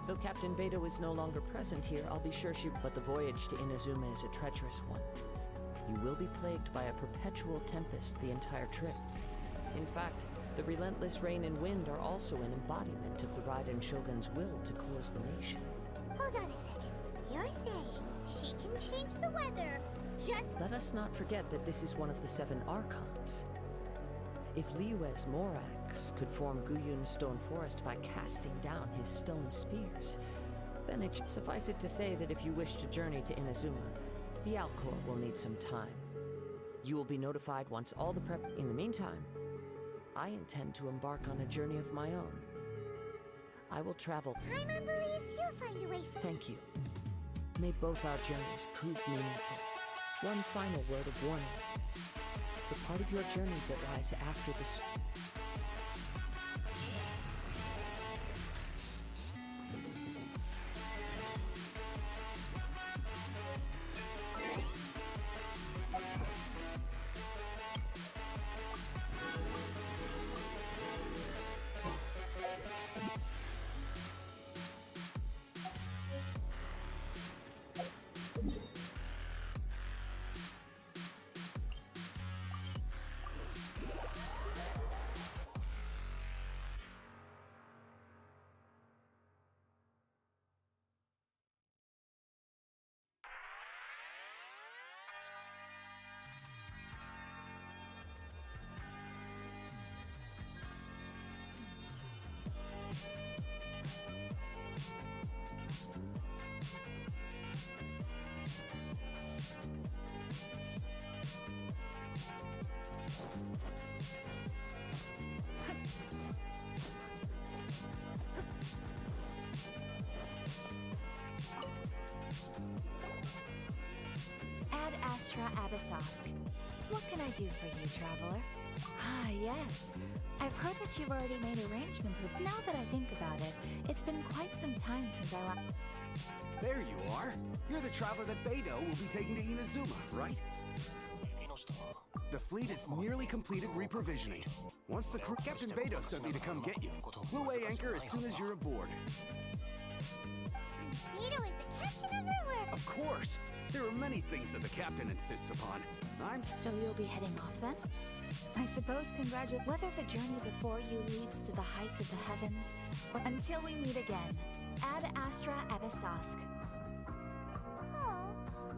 Though Captain Beto is no longer present here, I'll be sure she... But the voyage to Inazuma is a treacherous one. You will be plagued by a perpetual tempest the entire trip. In fact, the relentless rain and wind are also an embodiment of the Raiden Shogun's will to close the nation. Hold on a second. You're saying she can change the weather just... Let us not forget that this is one of the 7 Archons. If Liyue's Morax could form Guyun's stone forest by casting down his stone spears, then it suffice it to say that if you wish to journey to Inazuma, the Alcor will need some time. You will be notified once all the prep... In the meantime, I intend to embark on a journey of my own. I will travel... Hyman believes you'll find a way for... Thank you. May both our journeys prove meaningful. One final word of warning. The part of your journey that lies after the... Abyssosque. What can I do for you, traveler? Ah, yes. I've heard that you've already made arrangements with... Now that I think about it, it's been quite some time since I last... There you are. You're the traveler that Beidou will be taking to Inazuma, right? The fleet is nearly completed reprovisioning. Once the crew... Captain Beidou sent me to come get you. We'll weigh anchor as soon as you're aboard. Beidou is the captain of our work. Of course. There are many things that the captain insists upon. So you'll be heading off then? I suppose whether the journey before you leads to the heights of the heavens, or until we meet again, Ad Astra Abyssosque. Oh,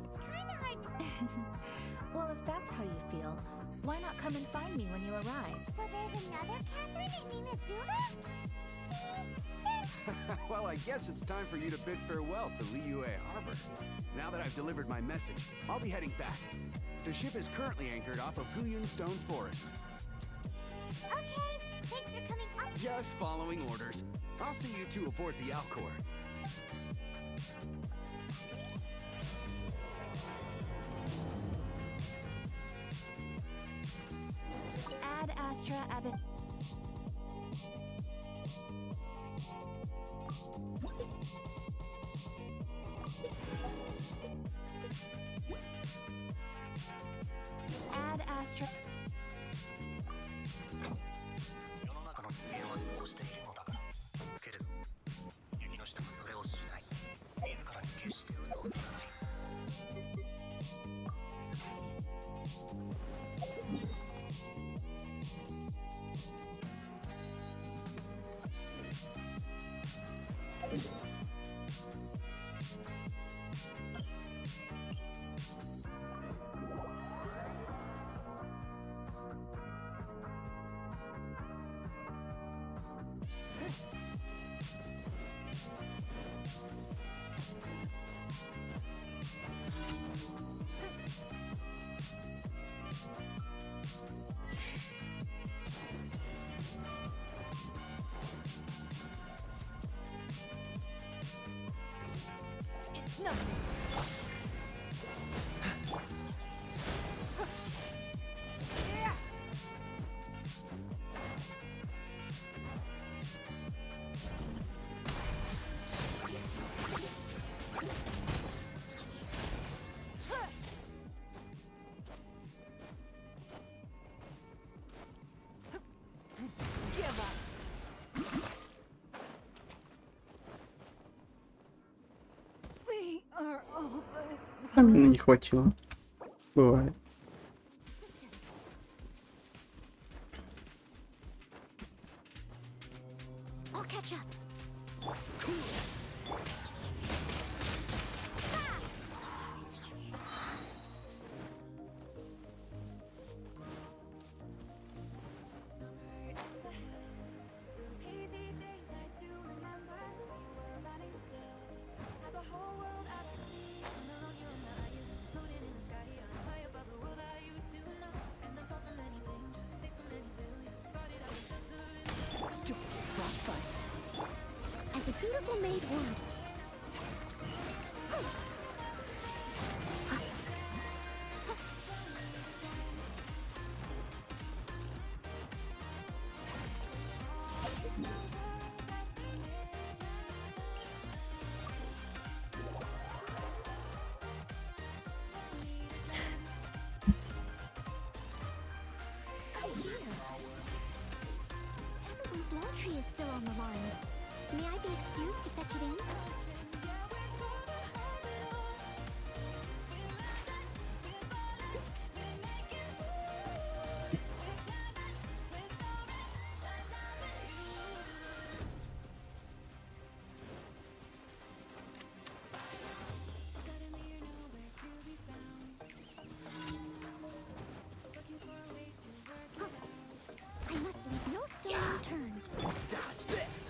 it's kinda hard to... Well, if that's how you feel, why not come and find me when you arrive? So there's another Catherine in Inazuma? Well, I guess it's time for you to bid farewell to Liyue Harbor. Now that I've delivered my message, I'll be heading back. The ship is currently anchored off of Huyun Stone Forest. Okay, thanks for coming up. Just following orders. I'll see you two aboard the Alcor. Ad Astra Abyss... Ad Astra... It's nothing. Give up. We are all but... А мне не хватило. Бывает. I'll catch up. As a dutiful maid would. Everyone's laundry is still on the line. May I be excused to fetch it in? I must leave no stone unturned. Dodge this!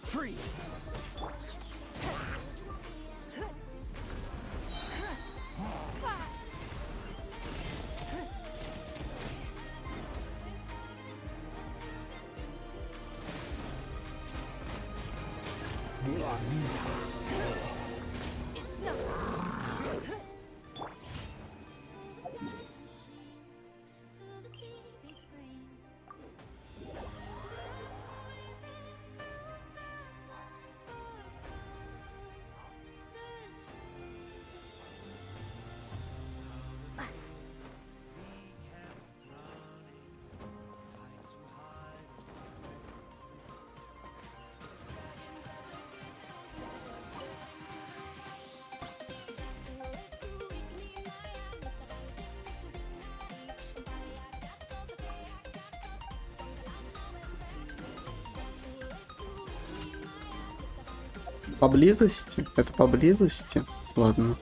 Freeze! It's not. Поблизости? Это поблизости? Ладно.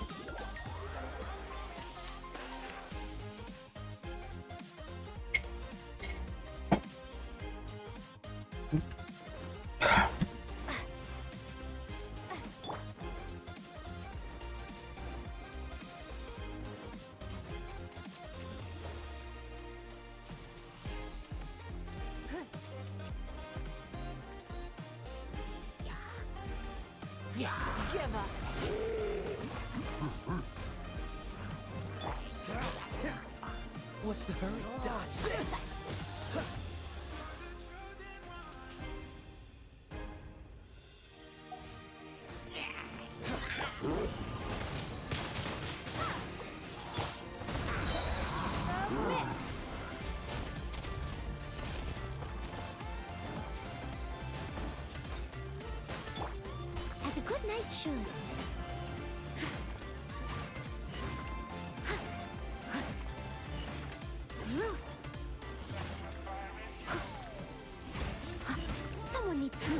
Give up. What's the hurry? Dodge this! As a good knight should. Someone needs to.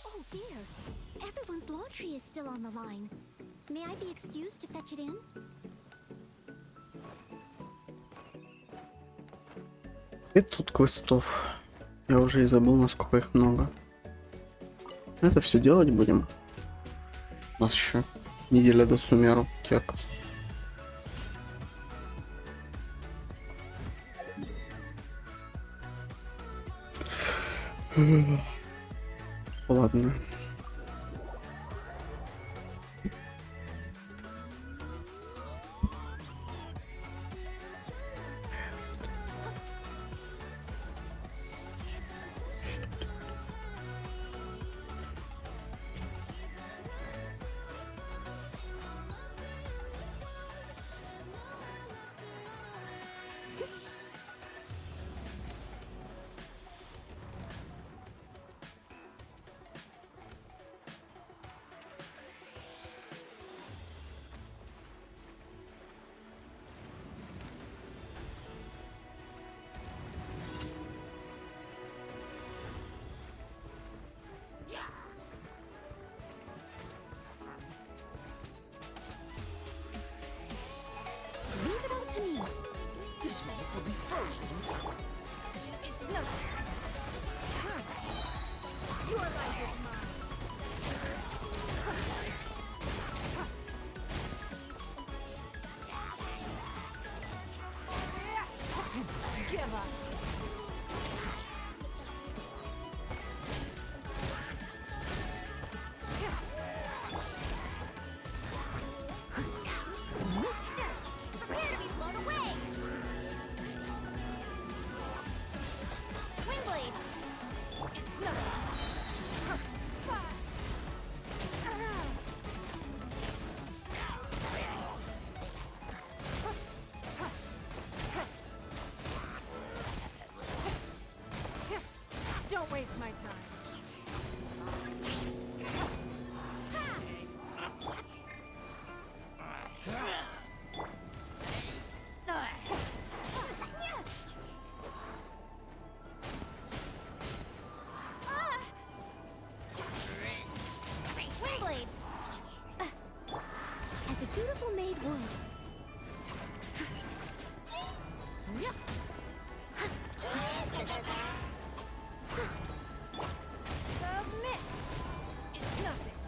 Oh dear. Everyone's laundry is still on the line. May I be excused to fetch it in? 500 квестов. Я уже и забыл, насколько их много. Это все делать будем. У нас еще неделя до сумеру. Кек. Ладно. Leave it all to me. This man will be frozen in time. It's not. Your life is mine. Give up. Prepare to be blown away. Windblade. It's not. Don't waste my time. Windblade. As a dutiful maid would. Submit. It's nothing.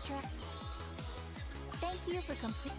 Astra. Thank you for complete.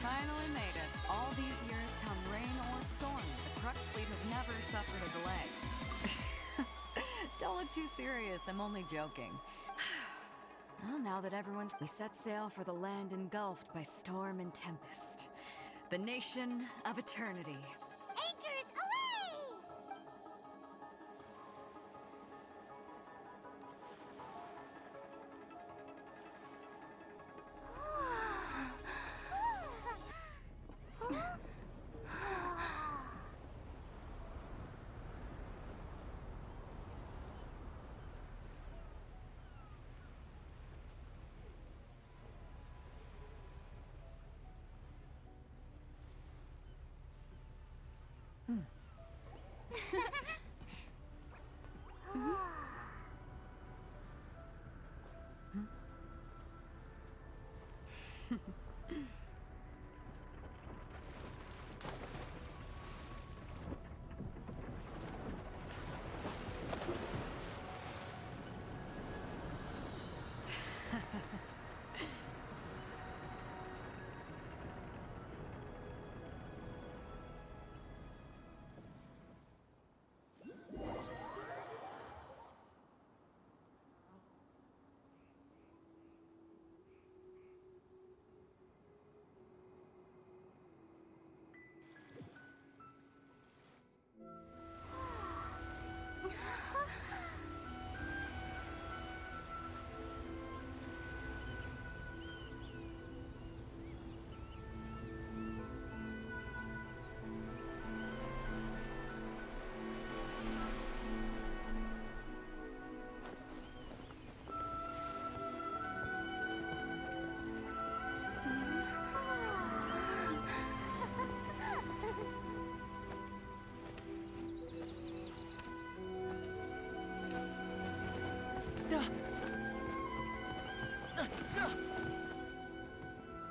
Finally made it. All these years, come rain or storm, the Crux fleet has never suffered a delay. Don't look too serious, I'm only joking. Well, now that everyone's... We set sail for the land engulfed by storm and tempest. The nation of eternity. Anchors away!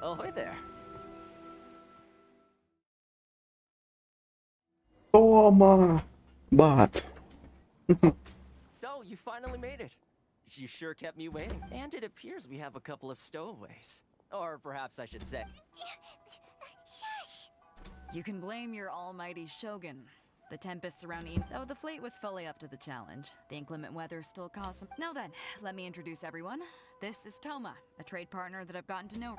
Ahoy there. Тома! Бат. So, you finally made it. You sure kept me waiting. And it appears we have a couple of stowaways. Or perhaps I should say... Shush! You can blame your almighty shogun. The tempests surrounding, though the fleet was fully up to the challenge. The inclement weather still caused some... Now then, let me introduce everyone. This is Toma, a trade partner that I've gotten to know.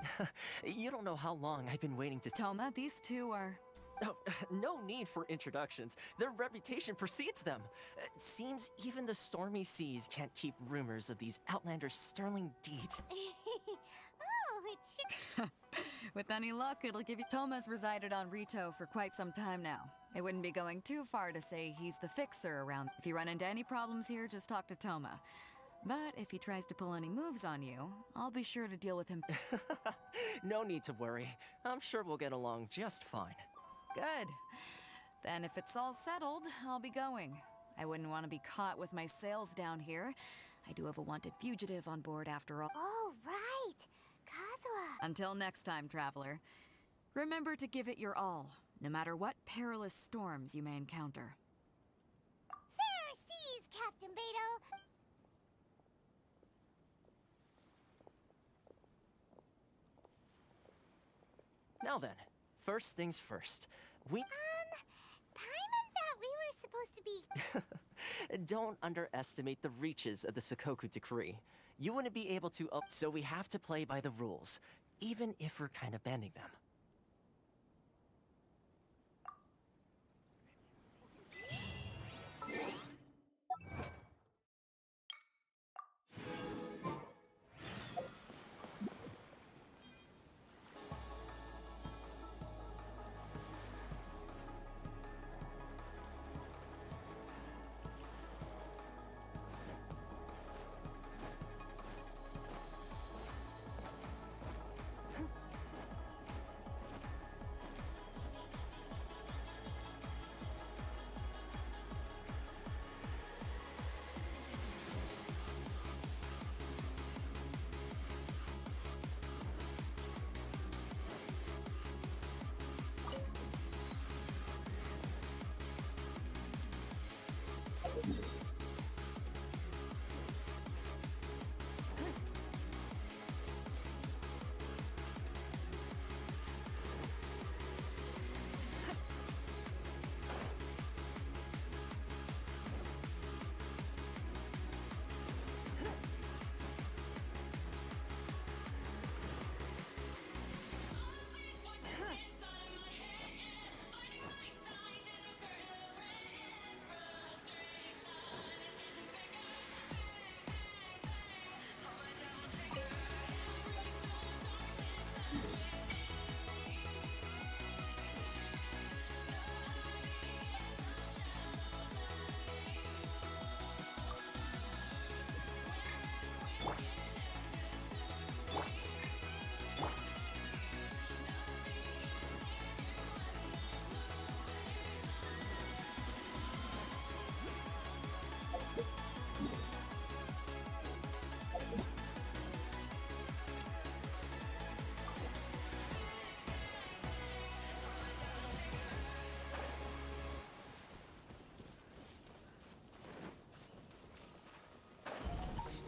You don't know how long I've been waiting to... Toma, these two are... Oh, no need for introductions. Their reputation precedes them. It seems even the stormy seas can't keep rumors of these outlanders' sterling deeds. Oh, it should... With any luck, it'll give you... Toma's resided on Rito for quite some time now. It wouldn't be going too far to say he's the fixer around. If you run into any problems here, just talk to Toma. But if he tries to pull any moves on you, I'll be sure to deal with him. No need to worry. I'm sure we'll get along just fine. Good. Then if it's all settled, I'll be going. I wouldn't want to be caught with my sails down here. I do have a wanted fugitive on board after all. Oh, right! Kazuha! Until next time, traveler. Remember to give it your all, no matter what perilous storms you may encounter. Fair seas, Captain Beto! Now then, first things first. Paimon thought we were supposed to be... Don't underestimate the reaches of the Sakoku Decree. You wouldn't be able to so we have to play by the rules, even if we're kind of bending them.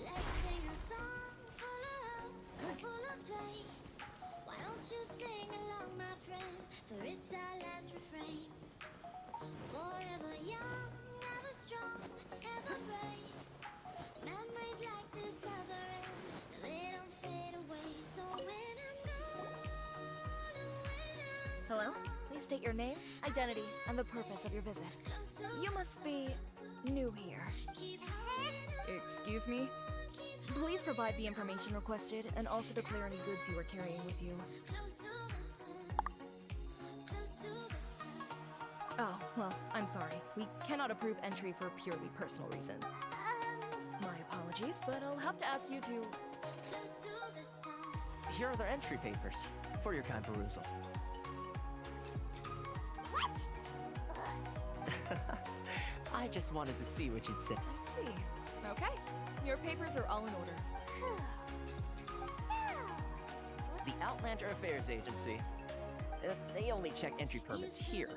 Let's sing a song full of hope and full of play. Why don't you sing along, my friend? For it's our last refrain. Forever young, ever strong, ever brave. Memories like this never end. They don't fade away. So when I'm gone, Hello? Please state your name, identity, and the purpose of your visit. You must be new here. Excuse me? Please provide the information requested and also declare any goods you are carrying with you. Oh, well, I'm sorry. We cannot approve entry for purely personal reasons. My apologies, but I'll have to ask you to... Here are their entry papers, for your kind perusal. What? I just wanted to see what you'd say. I see. Okay. Your papers are all in order. The Outlander Affairs Agency. They only check entry permits here.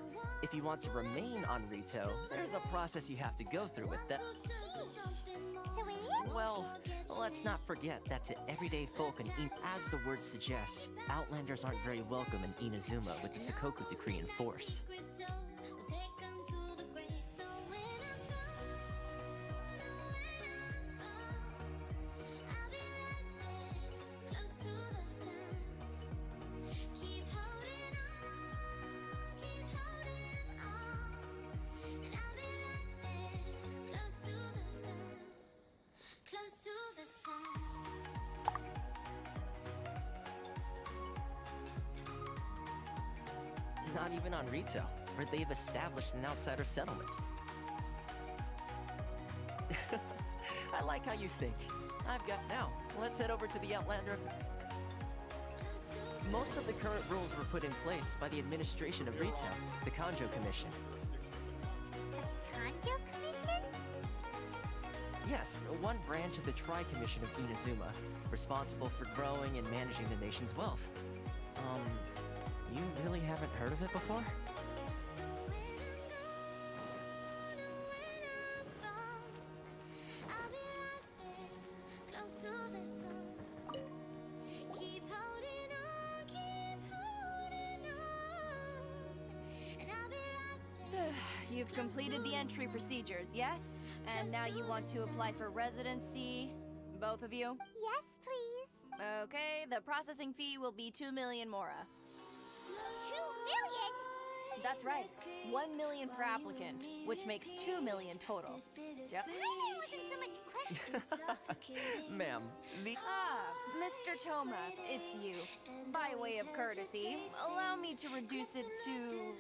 If you want to remain on Rito, there's a process you have to go through with that. Well, let's not forget that to everyday folk as the word suggests, Outlanders aren't very welcome in Inazuma with the Sakoku Decree in force. Not even on Rito, where they've established an outsider settlement. I like how you think. Now, let's head over to the Outlander. Most of the current rules were put in place by the administration of Rito, the Kanjo Commission. Kanjo Commission? Yes, one branch of the Tri-Commission of Inazuma, responsible for growing and managing the nation's wealth. You really haven't heard of it before? You've completed the entry procedures, yes? And now you want to apply for residency? Both of you? Yes, please. Okay, the processing fee will be 2 million mora. 2 million? That's right. 1 million per applicant, which makes 2 million total. Yep. Wasn't so much credit. Ma'am, Mr. Toma, it's you. By way of courtesy, allow me to reduce it to...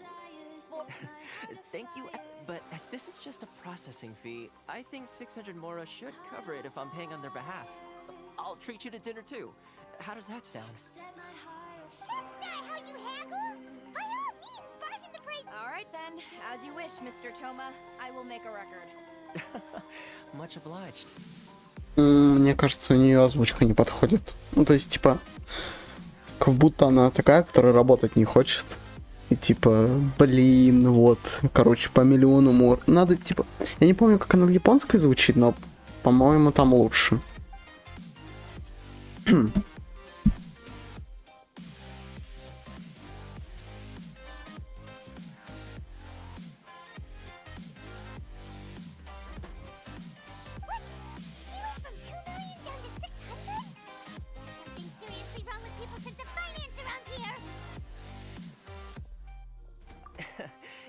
Thank you, but as this is just a processing fee, I think 600 mora should cover it if I'm paying on their behalf. I'll treat you to dinner too. How does that sound? That's not how you haggle. By all means, bargain the price. All right then, as you wish, Mr. Toma. I will make a record. Much obliged. Мне кажется, у нее озвучка не подходит. Ну, то есть, типа, как будто она такая, которая работать не хочет. И типа, блин, вот, короче, по миллиону мор. Надо, типа, я не помню, как она в японской звучит, но, по-моему, там лучше.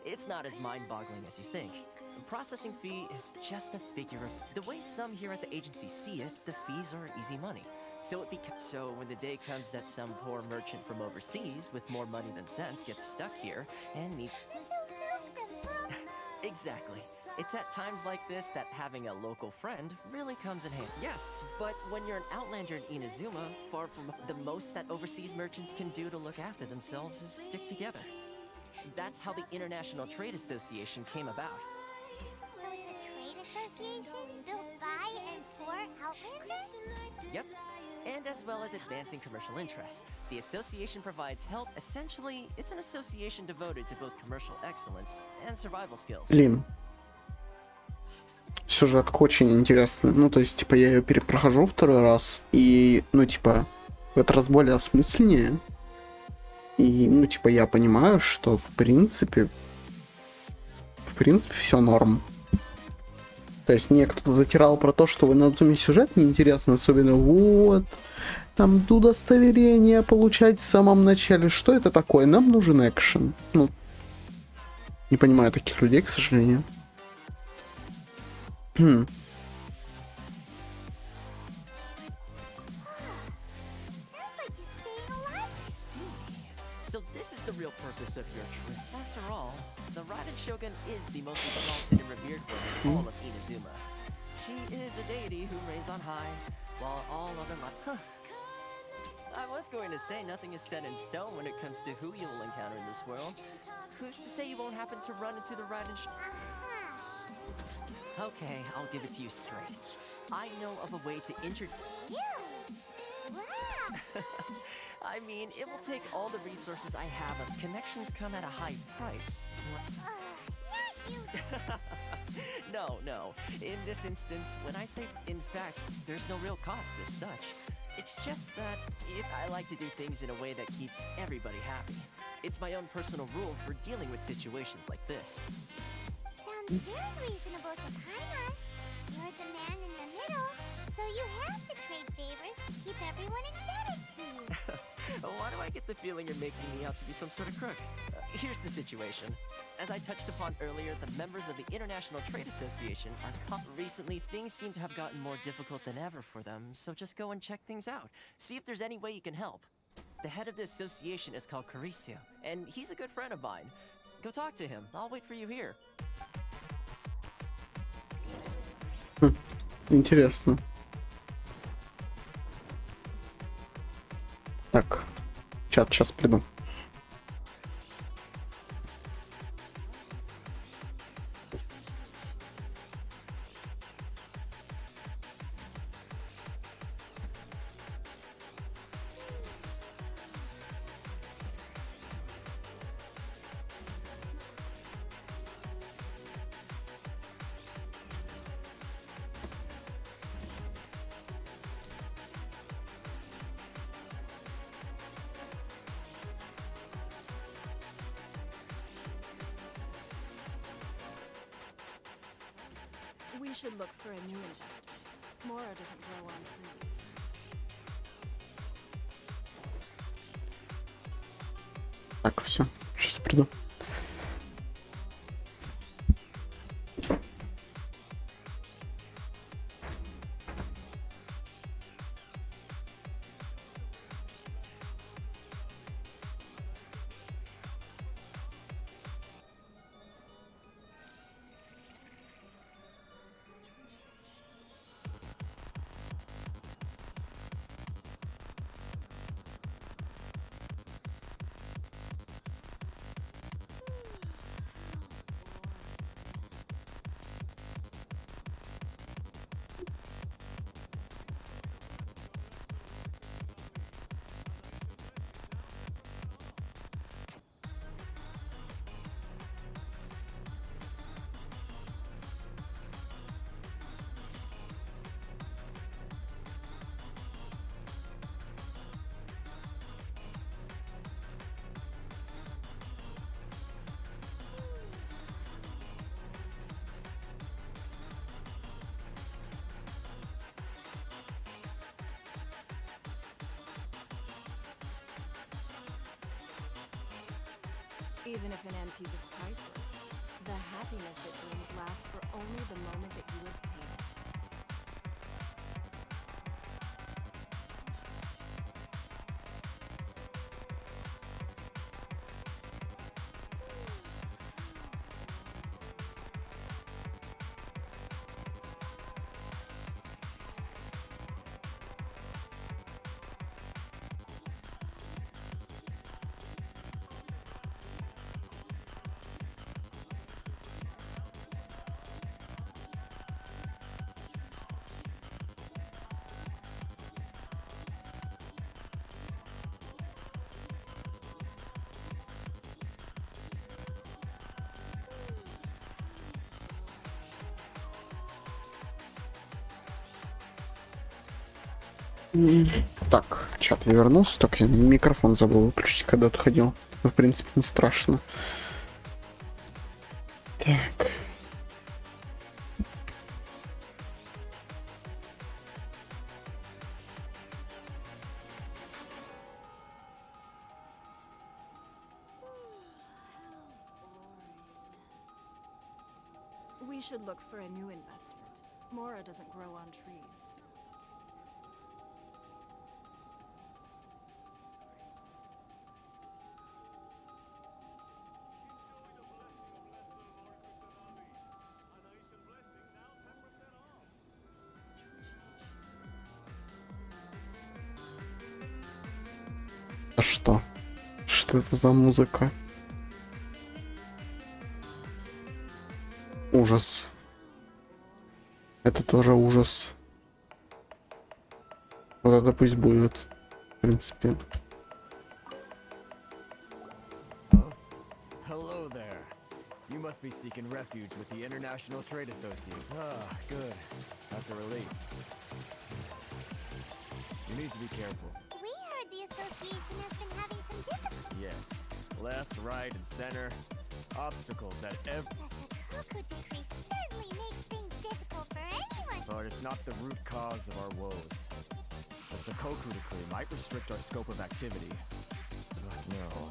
It's not as mind-boggling as you think. The processing fee is just a figure of... The way some here at the agency see it, the fees are easy money. So when the day comes that some poor merchant from overseas with more money than sense gets stuck here and needs... Exactly. It's at times like this that having a local friend really comes in handy. Yes, but when you're an outlander in Inazuma, far from the most that overseas merchants can do to look after themselves is stick together. That's how the International Trade Association came about. So it's a trade association built by and for Outlanders? Yep. And as well as advancing commercial interests. The association provides help. Essentially, it's an association devoted to both commercial excellence and survival skills. Блин. Сюжетка очень интересная. Ну, то есть, типа, я ее перепрохожу второй раз. И, ну, типа, в этот раз более осмысленнее. И, ну, типа, я понимаю, что, в принципе, все норм. То есть мне кто-то затирал про то, что в Инадзуме сюжет неинтересно, особенно вот, там удостоверение получать в самом начале. Что это такое? Нам нужен экшен. Ну, не понимаю таких людей, к сожалению. So this is the real purpose of your trip. After all, the Raiden Shogun is the most exalted and revered one in all of Inazuma. She is a deity who reigns on high, while all other I was going to say nothing is set in stone when it comes to who you'll encounter in this world. Who's to say you won't happen to run into the Raiden Shogun? Okay, I'll give it to you straight. I know of a way to introduce... I mean, it will take all the resources I have, and connections come at a high price. No, no. In this instance, when I say in fact, there's no real cost as such. It's just that I like to do things in a way that keeps everybody happy. It's my own personal rule for dealing with situations like this. Sounds very reasonable to Paimon. You're the man in the middle, so you have to trade favors to keep everyone indebted to you. Why do I get the feeling you're making me out to be some sort of crook? Here's the situation. As I touched upon earlier, the members of the International Trade Association are recently, things seem to have gotten more difficult than ever for them, so just go and check things out. See if there's any way you can help. The head of the association is called Caricio, and he's a good friend of mine. Go talk to him. I'll wait for you here. Интересно. Так, чат, сейчас приду. We should look for a new investor. Mora doesn't grow on trees. Так, все, сейчас приду. Even if an antique is priceless, the happiness it brings lasts for only the moment that you obtain it. Так, чат, я вернулся, только я микрофон забыл выключить, когда отходил. В принципе, не страшно. Так. We should look for a new investment. Mora doesn't grow on trees. А что? Что это за музыка? Ужас. Это тоже ужас. Вот это пусть будет. В принципе. Hello there. You must be seeking refuge with the International Trade Association. Ah, good. That's a relief. You need to be careful. We heard the association has been having some difficulty. Yes. Left, right, and center. Obstacles at every... The Sakoku decree certainly makes things difficult for anyone. But it's not the root cause of our woes. The Sakoku decree might restrict our scope of activity. But no.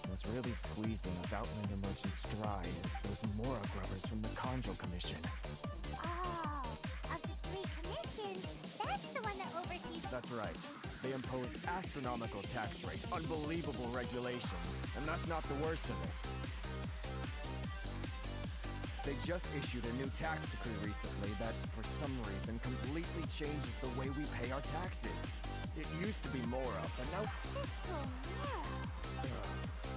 What's really squeezing us Outlander merchants dry is those Mora grubbers from the Conjo Commission. Oh, of the 3 commissions, that's the one that oversees... That's right. They impose astronomical tax rate, unbelievable regulations, and that's not the worst of it. They just issued a new tax decree recently that, for some reason, completely changes the way we pay our taxes. It used to be Mora, but now...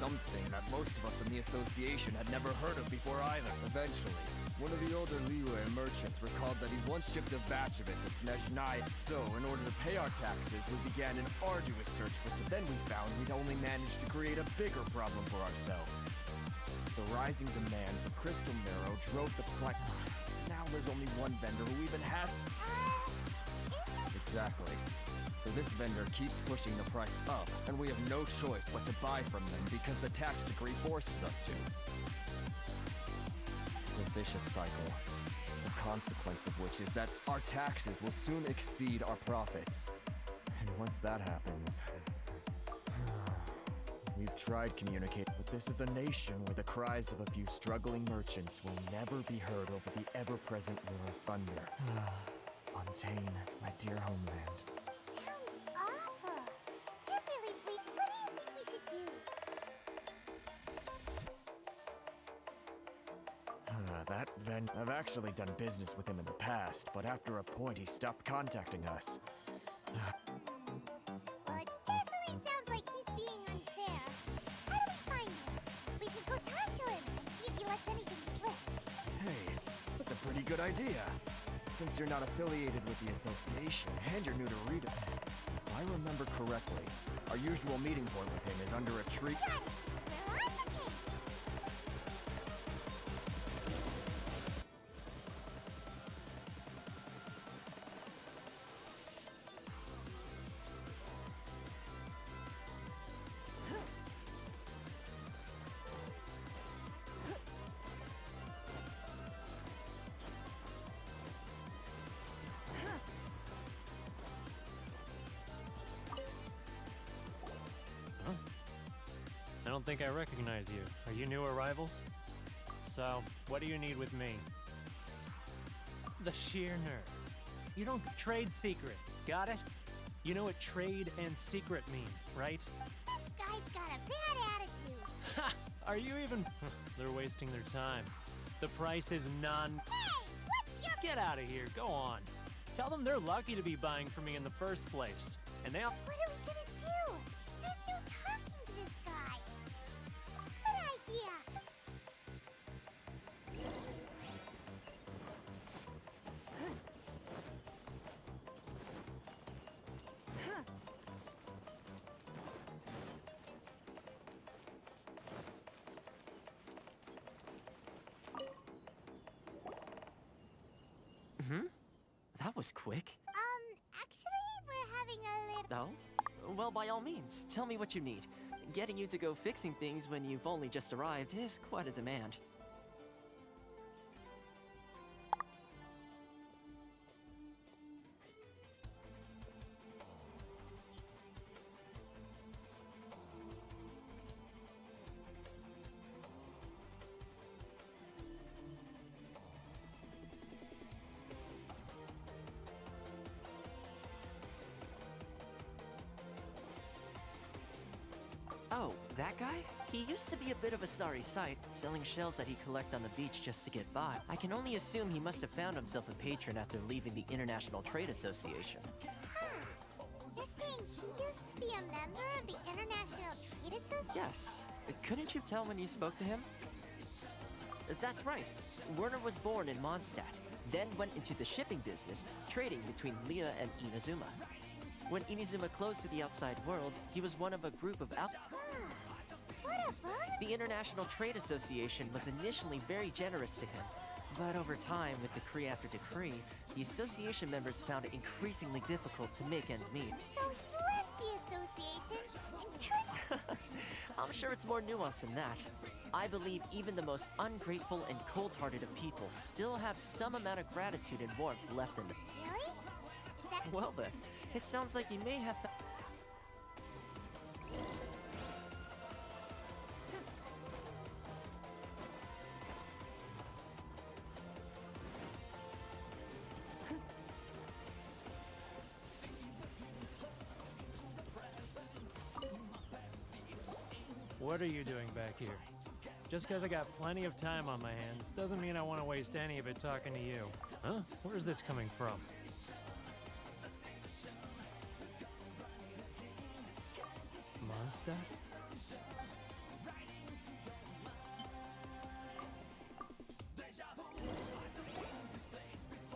something that most of us in the association had never heard of before either. Eventually, one of the older Liyue merchants recalled that he once shipped a batch of it to Snezhnaya. So, in order to pay our taxes, we began an arduous search for it. Then we found we'd only managed to create a bigger problem for ourselves. The rising demand for crystal marrow drove the price. Now there's only one vendor who even has... Exactly. So this vendor keeps pushing the price up, and we have no choice but to buy from them because the tax decree forces us to. It's a vicious cycle, the consequence of which is that our taxes will soon exceed our profits. And once that happens... We've tried communicating, but this is a nation where the cries of a few struggling merchants will never be heard over the ever-present roar of thunder. Fontaine, my dear homeland. Sounds awful. You're really bleak. What do you think we should do? I've actually done business with him in the past, but after a point he stopped contacting us. Well, it definitely sounds like he's being unfair. How do we find him? We could go talk to him and see if he lets anything slip. Hey, that's a pretty good idea. Since you're not affiliated with the association and you're new to Rita, if I remember correctly, our usual meeting point with him is under a tree. Got it. We're on the case. I don't think I recognize you. Are you new arrivals? So, what do you need with me? The sheer nerve. You don't trade secret, got it? You know what trade and secret mean, right? This guy's got a bad attitude. Ha! Are you even... They're wasting their time. The price is none... Hey, what's your... Get out of here, go on. Tell them they're lucky to be buying from me in the first place. And they'll... What are we gonna do? There's no talking to this guy. Good idea. That was quick. Actually, we're having a little... Oh? Well, by all means, tell me what you need. Getting you to go fixing things when you've only just arrived is quite a demand. Oh, that guy? He used to be a bit of a sorry sight, selling shells that he'd collect on the beach just to get by. I can only assume he must have found himself a patron after leaving the International Trade Association. You're saying he used to be a member of the International Trade Association? Yes. Couldn't you tell when you spoke to him? That's right. Werner was born in Mondstadt, then went into the shipping business, trading between Leah and Inazuma. When Inazuma closed to the outside world, he was one of a group of What a bummer. The International Trade Association was initially very generous to him, but over time, with decree after decree, the association members found it increasingly difficult to make ends meet. So he left the association and turned... I'm sure it's more nuanced than that. I believe even the most ungrateful and cold-hearted of people still have some amount of gratitude and warmth left in them. Really? That... Well then, it sounds like you may have What are you doing back here? Just because I got plenty of time on my hands doesn't mean I want to waste any of it talking to you. Huh? Where's this coming from? Mondstadt?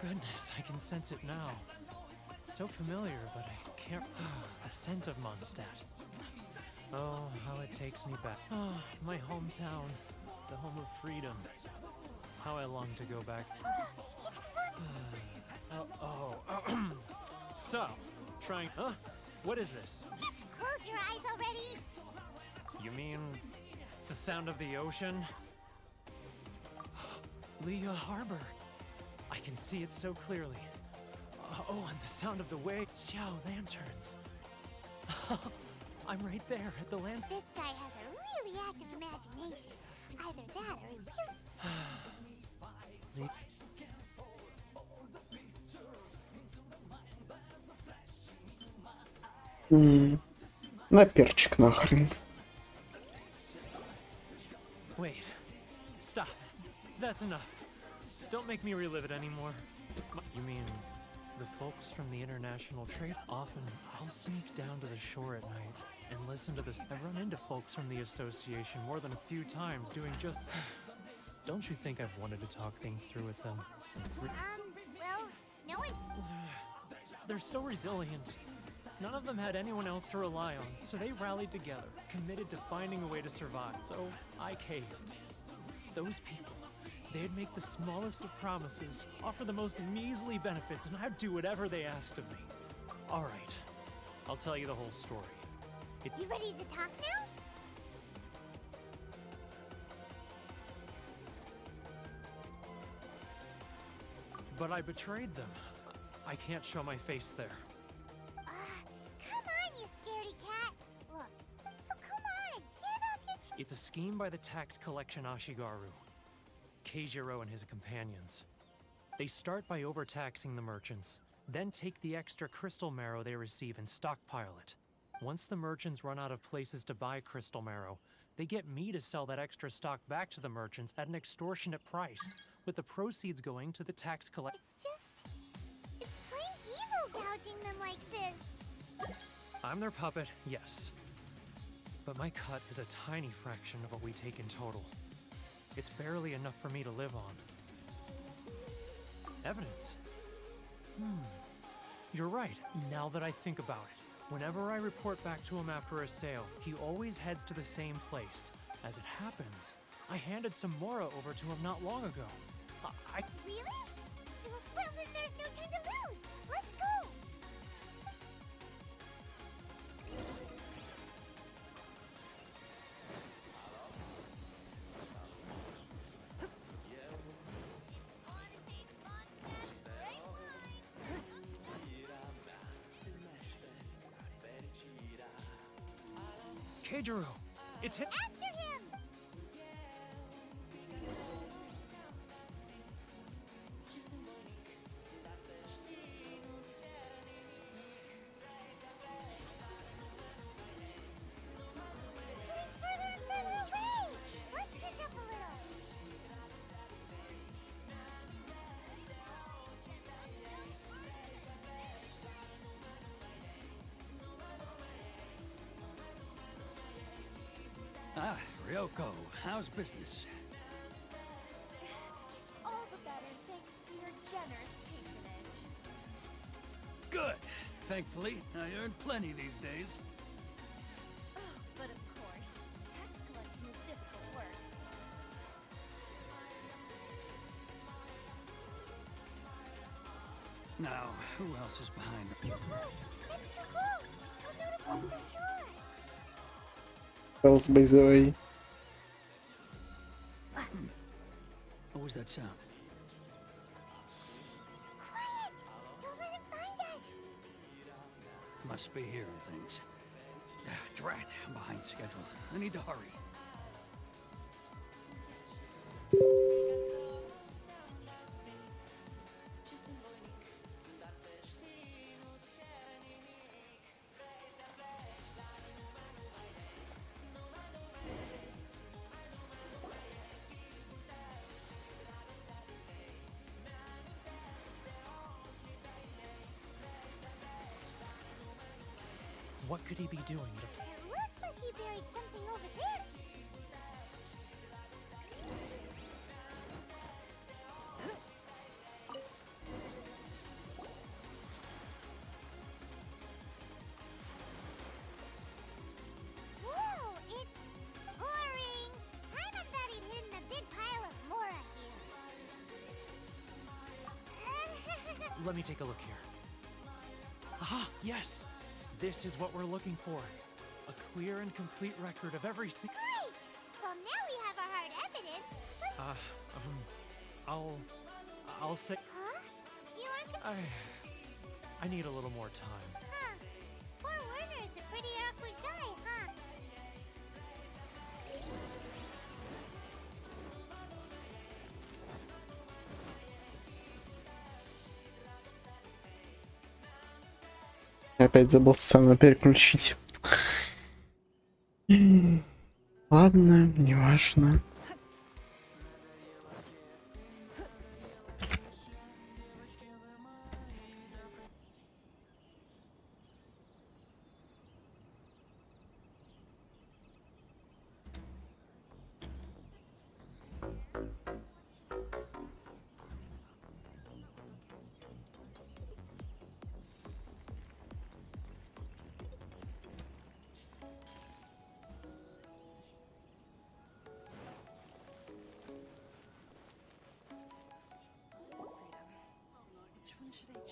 Goodness, I can sense it now. So familiar, but I can't... the scent of Mondstadt. Oh, how it takes me back. Oh, my hometown. The home of freedom. How I long to go back. So, trying... Huh? What is this? Just close your eyes already. You mean... the sound of the ocean? Leah Harbor. I can see it so clearly. Oh, and the sound of the waves. Xiao lanterns. I'm right there at the land. This guy has a really active imagination. Either that or he really... На перчик нахрен. Wait. Stop. That's enough. Don't make me relive it anymore. You mean the folks from the international trade? Often I'll sneak down to the shore at night and listen to this. I've run into folks from the association more than a few times doing just... Don't you think I've wanted to talk things through with them? well, no one's... They're so resilient. None of them had anyone else to rely on, so they rallied together, committed to finding a way to survive. So I caved. Those people, they'd make the smallest of promises, offer the most measly benefits, and I'd do whatever they asked of me. All right, I'll tell you the whole story. You ready to talk now? But I betrayed them. I can't show my face there. Come on, you scaredy cat. Look, so come on, get it off your chest. It's a scheme by the tax collection Ashigaru, Keijiro and his companions. They start by overtaxing the merchants, then take the extra crystal marrow they receive and stockpile it. Once the merchants run out of places to buy crystal marrow, they get me to sell that extra stock back to the merchants at an extortionate price, with the proceeds going to the tax collection. It's plain evil gouging them like this. I'm their puppet, yes. But my cut is a tiny fraction of what we take in total. It's barely enough for me to live on. Evidence? You're right, now that I think about it. Whenever I report back to him after a sale, he always heads to the same place. As it happens, I handed some Mora over to him not long ago. Really? Well, then there's no time to lose. Let's go. Keijiro, it's him. After him. Ah, Ryoko, how's business? All the better thanks to your generous patronage. Good. Thankfully, I earn plenty these days. Oh, but of course, tax Now, who else is behind the... Too close! It's too close! I'll notice this for sure! Else by the way. What was that sound? Quiet! Don't let him find us! Must be hearing things. Drat, I'm behind schedule. I need to hurry. What could he be doing? It looks like he buried something over there! Whoa! It's boring! Kinda thought he'd hidden a big pile of Laura here. Let me take a look here. Aha! Yes! This is what we're looking for. A clear and complete record of every Great! Well, now we have our hard evidence. I'll say... Huh? You aren't... I need a little more time. Huh. Poor Werner's a pretty awkward guy, huh? Опять забыл сцену переключить. Ладно, неважно.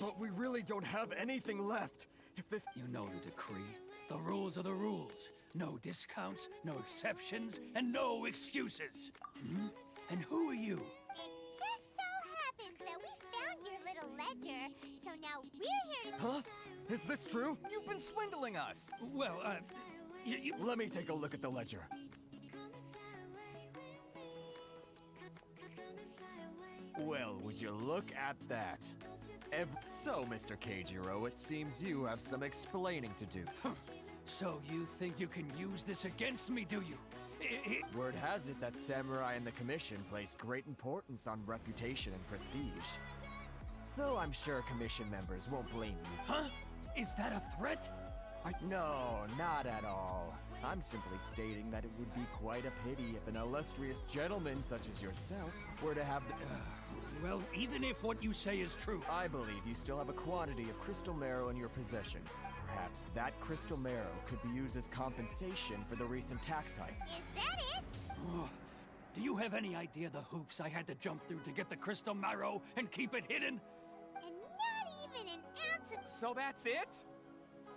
But we really don't have anything left. If this... You know the decree. The rules are the rules. No discounts, no exceptions, and no excuses. Hmm? And who are you? It just so happens that we found your little ledger, so now we're here to... Huh? Is this true? You've been swindling us! Well, Let me take a look at the ledger. Well, would you look at that? So, Mr. Keijiro, it seems you have some explaining to do. So you think you can use this against me, do you? Word has it that Samurai and the Commission place great importance on reputation and prestige. Though I'm sure Commission members won't blame you. Huh? Is that a threat? No, not at all. I'm simply stating that it would be quite a pity if an illustrious gentleman such as yourself were to have the... Well, even if what you say is true... I believe you still have a quantity of crystal marrow in your possession. Perhaps that crystal marrow could be used as compensation for the recent tax hike. Is that it? Do you have any idea the hoops I had to jump through to get the crystal marrow and keep it hidden? And not even an ounce of... So that's it?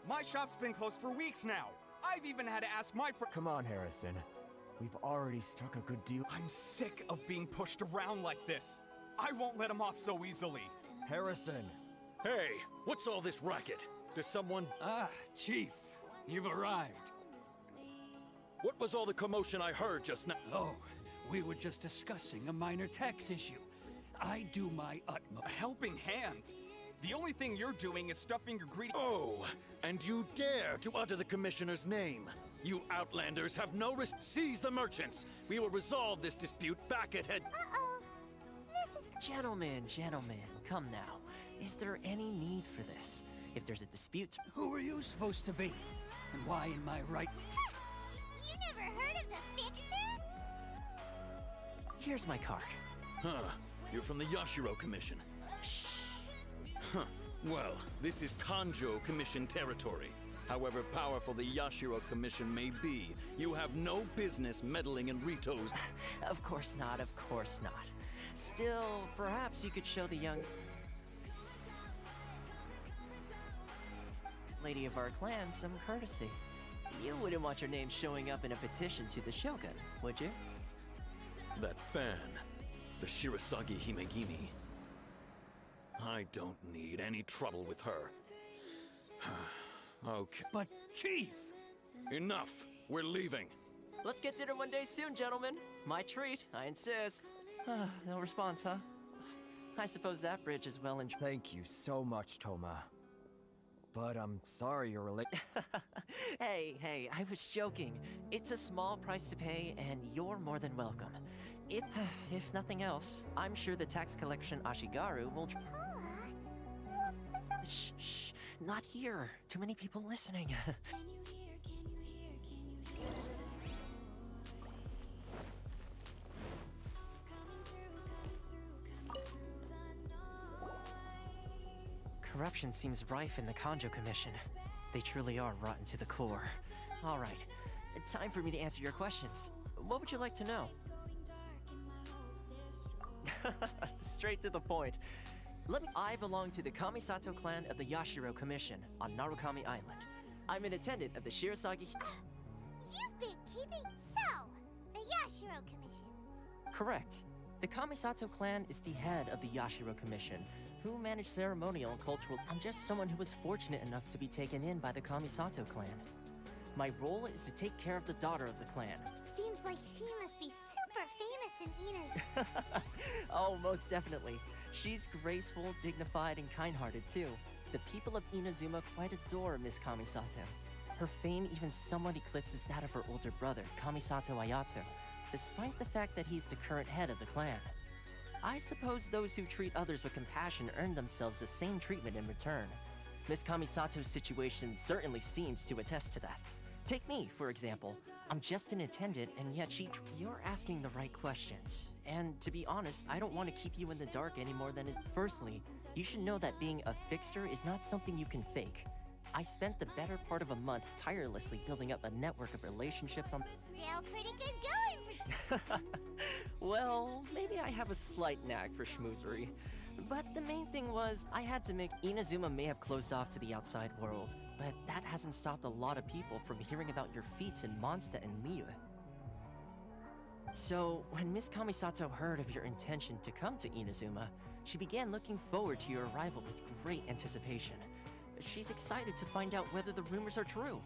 My shop's been closed for weeks now. I've even had to ask my friend... Come on, Harrison. We've already struck a good deal. I'm sick of being pushed around like this. I won't let him off so easily. Harrison! Hey, what's all this racket? Does someone... Ah, Chief, you've arrived. What was all the commotion I heard just now? Oh, we were just discussing a minor tax issue. I do my utmost. A helping hand? The only thing you're doing is stuffing your greedy... Oh, and you dare to utter the Commissioner's name. You Outlanders have no risk. Seize the merchants. We will resolve this dispute back at head... Uh-oh. Gentlemen, come now. Is there any need for this? If there's a dispute... Who are you supposed to be? And why am I right? You never heard of the Fixer? Here's my card. Huh. You're from the Yashiro Commission. Huh. Well, this is Kanjo Commission territory. However powerful the Yashiro Commission may be, you have no business meddling in Rito's... Of course not, of course not. Still, perhaps you could show the young... lady of our clan some courtesy. You wouldn't want your name showing up in a petition to the Shogun, would you? That fan, the Shirasagi Himegimi. I don't need any trouble with her. Okay. But, Chief! Enough! We're leaving. Let's get dinner one day soon, gentlemen. My treat, I insist. No response, huh? I suppose that bridge is well and... Thank you so much, Toma. But I'm sorry you're late. Hey, I was joking. It's a small price to pay, and you're more than welcome. If nothing else, I'm sure the tax collection Ashigaru will... Shh, not here. Too many people listening. Corruption seems rife in the Kanjo Commission. They truly are rotten to the core. All right, time for me to answer your questions. What would you like to know? Straight to the point. I belong to the Kamisato clan of the Yashiro Commission on Narukami Island. I'm an attendant of the Shirasagi... You've been keeping... So, the Yashiro Commission. Correct. The Kamisato clan is the head of the Yashiro Commission, who manage ceremonial and cultural... I'm just someone who was fortunate enough to be taken in by the Kamisato clan. My role is to take care of the daughter of the clan. Seems like she must be super famous in Ina's... Oh, most definitely. She's graceful, dignified, and kind-hearted too. The people of Inazuma quite adore Miss Kamisato. Her fame even somewhat eclipses that of her older brother, Kamisato Ayato, despite the fact that he's the current head of the clan. I suppose those who treat others with compassion earn themselves the same treatment in return. Miss Kamisato's situation certainly seems to attest to that. Take me, for example. I'm just an attendant, and yet You're asking the right questions. And to be honest, I don't want to keep you in the dark any more than is... Firstly, you should know that being a fixer is not something you can fake. I spent the better part of a month tirelessly building up a network of relationships on... Still pretty good going for... Well, maybe I have a slight knack for schmoozery. But the main thing was, I had to make... Inazuma may have closed off to the outside world, but that hasn't stopped a lot of people from hearing about your feats in Mondstadt and Liyue. So, when Miss Kamisato heard of your intention to come to Inazuma, she began looking forward to your arrival with great anticipation. She's excited to find out whether the rumors are true.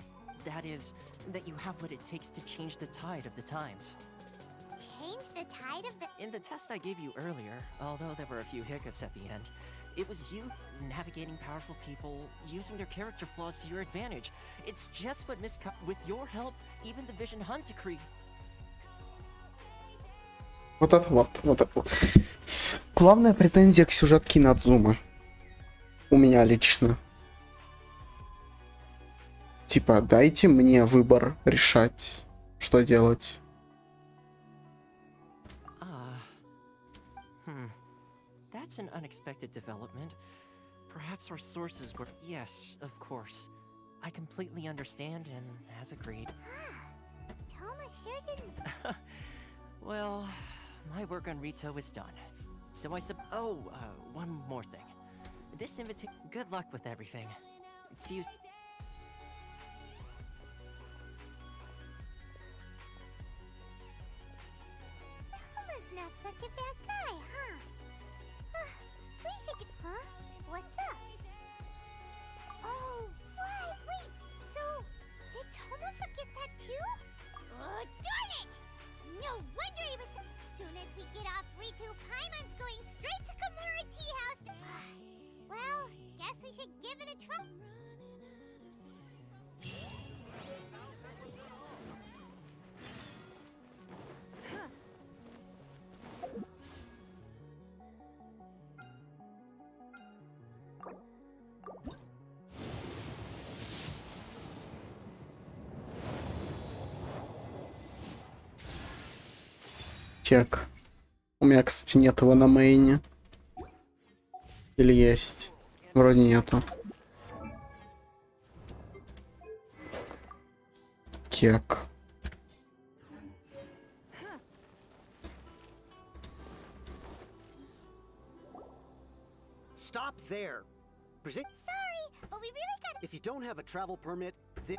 That is, that you have what it takes to change the tide of the times. Change the tide of the... In the test I gave you earlier, although there were a few hiccups at the end, it was you navigating powerful people, using their character flaws to your advantage. It's just what with your help, even the Vision Hunt decree... Вот это вот. Главная претензия к сюжетке Надзумы. У меня лично. Типа, дайте мне выбор решать, что делать. That's an unexpected development. Perhaps our sources were... Yes, of course. I completely understand and as agreed. Toma sure didn't... Well, my work on Rito is done. So I one more thing. This invitation... Good luck with everything. See you... Toma's not such a bad guy, huh? We should get... Huh? What's up? Oh, right, wait. So, did Toma forget that too? Oh, darn it! No wonder he was... Soon as we get off Ritu, Paimon's going straight to Komura Tea House. Well, guess we should give it a try. Чек. У меня, кстати, нет его на мейне. Или есть? Вроде нету. Кек. Stop there. Sorry, we really gotta. If you don't have a travel permit, then...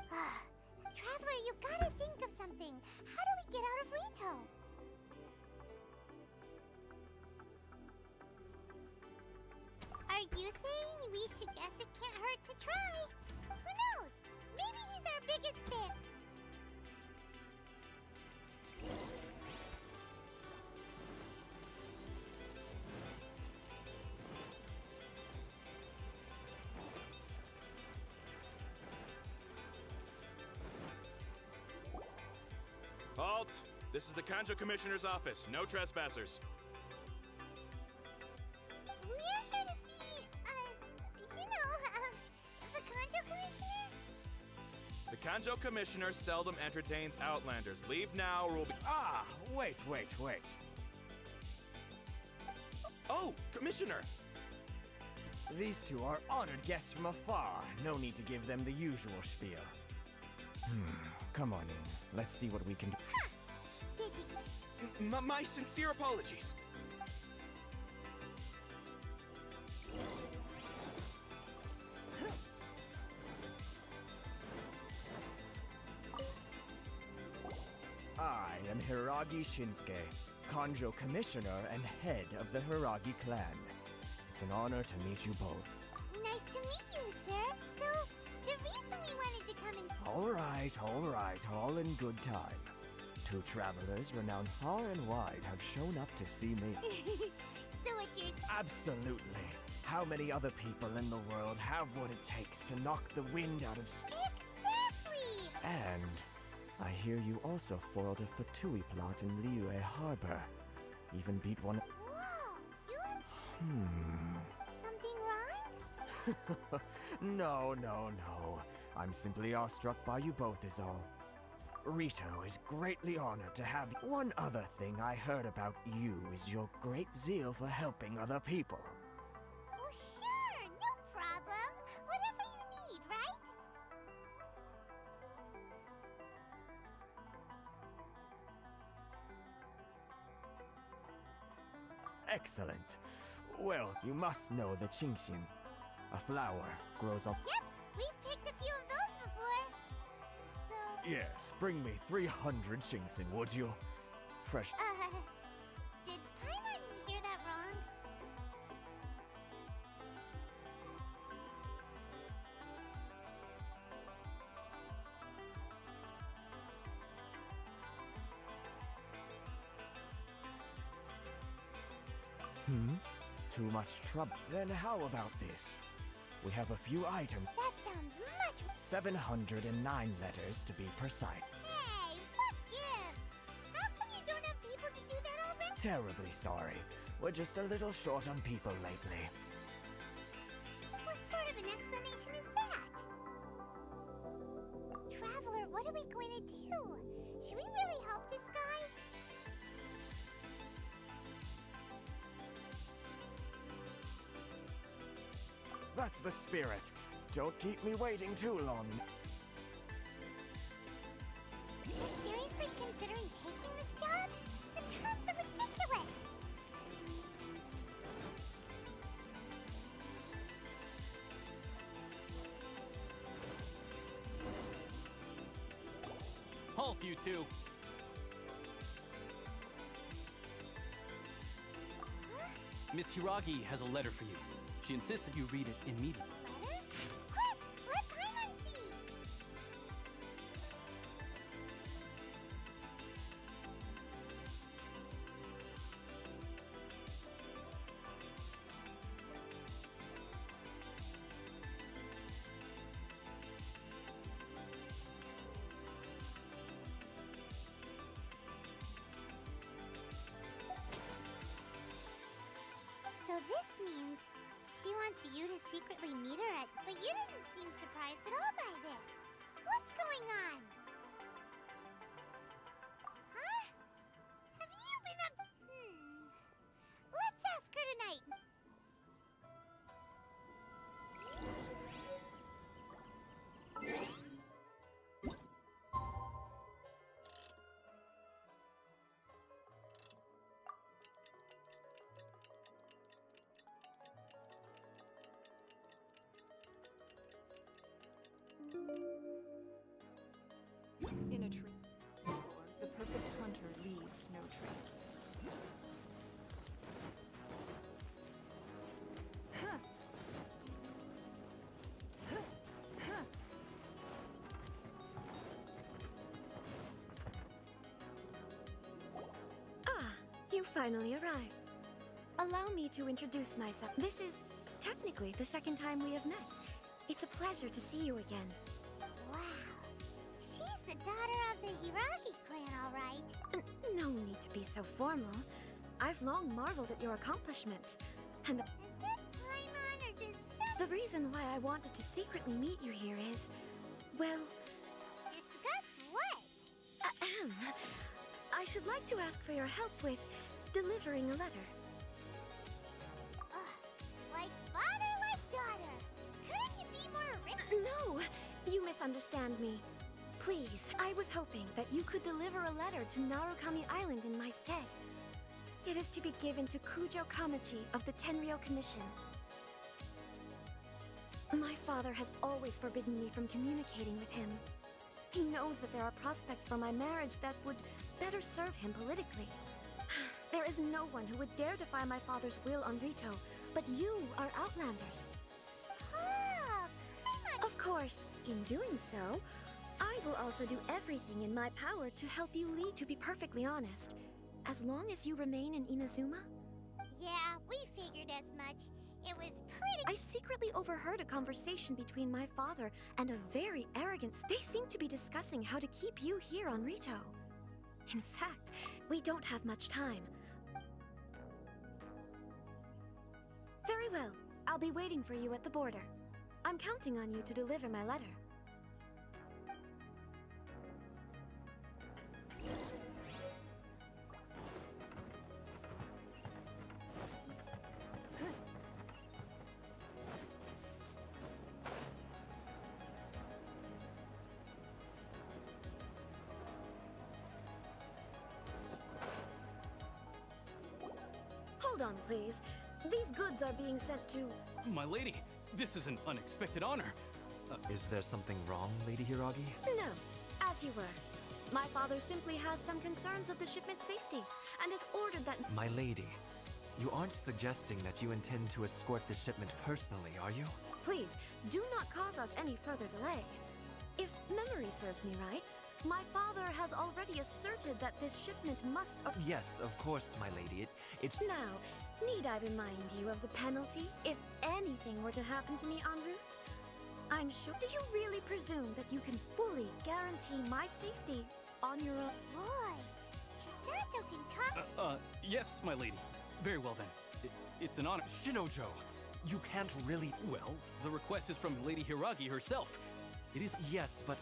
Traveler, you gotta think of something. How do we get out of Rito? Are you saying we should guess it can't hurt to try? Who knows? Maybe he's our biggest fan. Halt! This is the Kanjo Commissioner's office. No trespassers. We're here to see, the Kanjo Commissioner? The Kanjo Commissioner seldom entertains Outlanders. Leave now or we'll be... Ah, wait. Oh, Commissioner! These two are honored guests from afar. No need to give them the usual spiel. Come on in. Let's see what we can do. My sincere apologies. I am Hiragi Shinsuke, Kanjo Commissioner and head of the Hiragi clan. It's an honor to meet you both. Nice to meet you, sir. So, the reason we wanted to come and... All right, all in good time. Two travelers renowned far and wide have shown up to see me. So it's yours? Absolutely. How many other people in the world have what it takes to knock the wind out of... Exactly! And I hear you also foiled a Fatui plot in Liyue Harbor. Even beat one... Whoa, you're... Something wrong? No. I'm simply awestruck by you both is all. Rito is greatly honored to have you. One other thing I heard about you is your great zeal for helping other people. Oh, sure, no problem. Whatever you need, right? Excellent. Well, you must know that Qingxin, a flower, grows up... Yep, we've picked a few of those before. So... Yes, bring me 300 Qingxin, would you? Fresh... Did Paimon hear that wrong? Too much trouble. Then how about this? We have a few items. That sounds much... 709 letters to be precise. Hey, what gives? How come you don't have people to do that already? Terribly sorry. We're just a little short on people lately. What sort of an explanation is that? Traveler, what are we going to do? Should we really help this guy? That's the spirit. Don't keep me waiting too long. You're seriously considering taking this job? The terms are ridiculous! Halt, you two! Miss Hiragi has a letter for you. She insists that you read it immediately. Letter? Quick! Let Paimon see! So this means she wants you to secretly meet her at... But you didn't seem surprised at all by this. What's going on? Huh? Have you been up... Let's ask her tonight. finally arrived. Allow me to introduce myself. This is technically the second time we have met. It's a pleasure to see you again. Wow. She's the daughter of the Hiragi clan, all right. No need to be so formal. I've long marveled at your accomplishments, and Is it Paimon or does the reason why I wanted to secretly meet you here is, well, discuss what? I should like to ask for your help with delivering a letter. Like father, like daughter. Couldn't you be more original? No, you misunderstand me. Please, I was hoping that you could deliver a letter to Narukami Island in my stead. It is to be given to Kujo Kamachi of the Tenryou Commission. My father has always forbidden me from communicating with him. He knows that there are prospects for my marriage that would better serve him politically. There is no one who would dare defy my father's will on Rito, but you are Outlanders. Of course, in doing so, I will also do everything in my power to help you lead. To be perfectly honest, as long as you remain in Inazuma, Yeah, we figured as much. It was pretty. I secretly overheard a conversation between my father and a very arrogant. They seem to be discussing how to keep you here on Rito. In fact, we don't have much time. Very well. I'll be waiting for you at the border. I'm counting on you to deliver my letter. Hold on, please. These goods are being sent to... My lady, this is an unexpected honor. Is there something wrong, Lady Hiragi? No, as you were. My father simply has some concerns of the shipment's safety, and has ordered that... My lady, you aren't suggesting that you intend to escort the shipment personally, are you? Please, do not cause us any further delay. If memory serves me right, my father has already asserted that this shipment must... Yes, of course, my lady. It's... Now, need I remind you of the penalty if anything were to happen to me en route? I'm sure... Do you really presume that you can fully guarantee my safety on your own? Boy, Chisato can talk. Yes, my lady. Very well then. It's an honor. Shinojo, you can't really... Well, the request is from Lady Hiragi herself. It is... Yes, but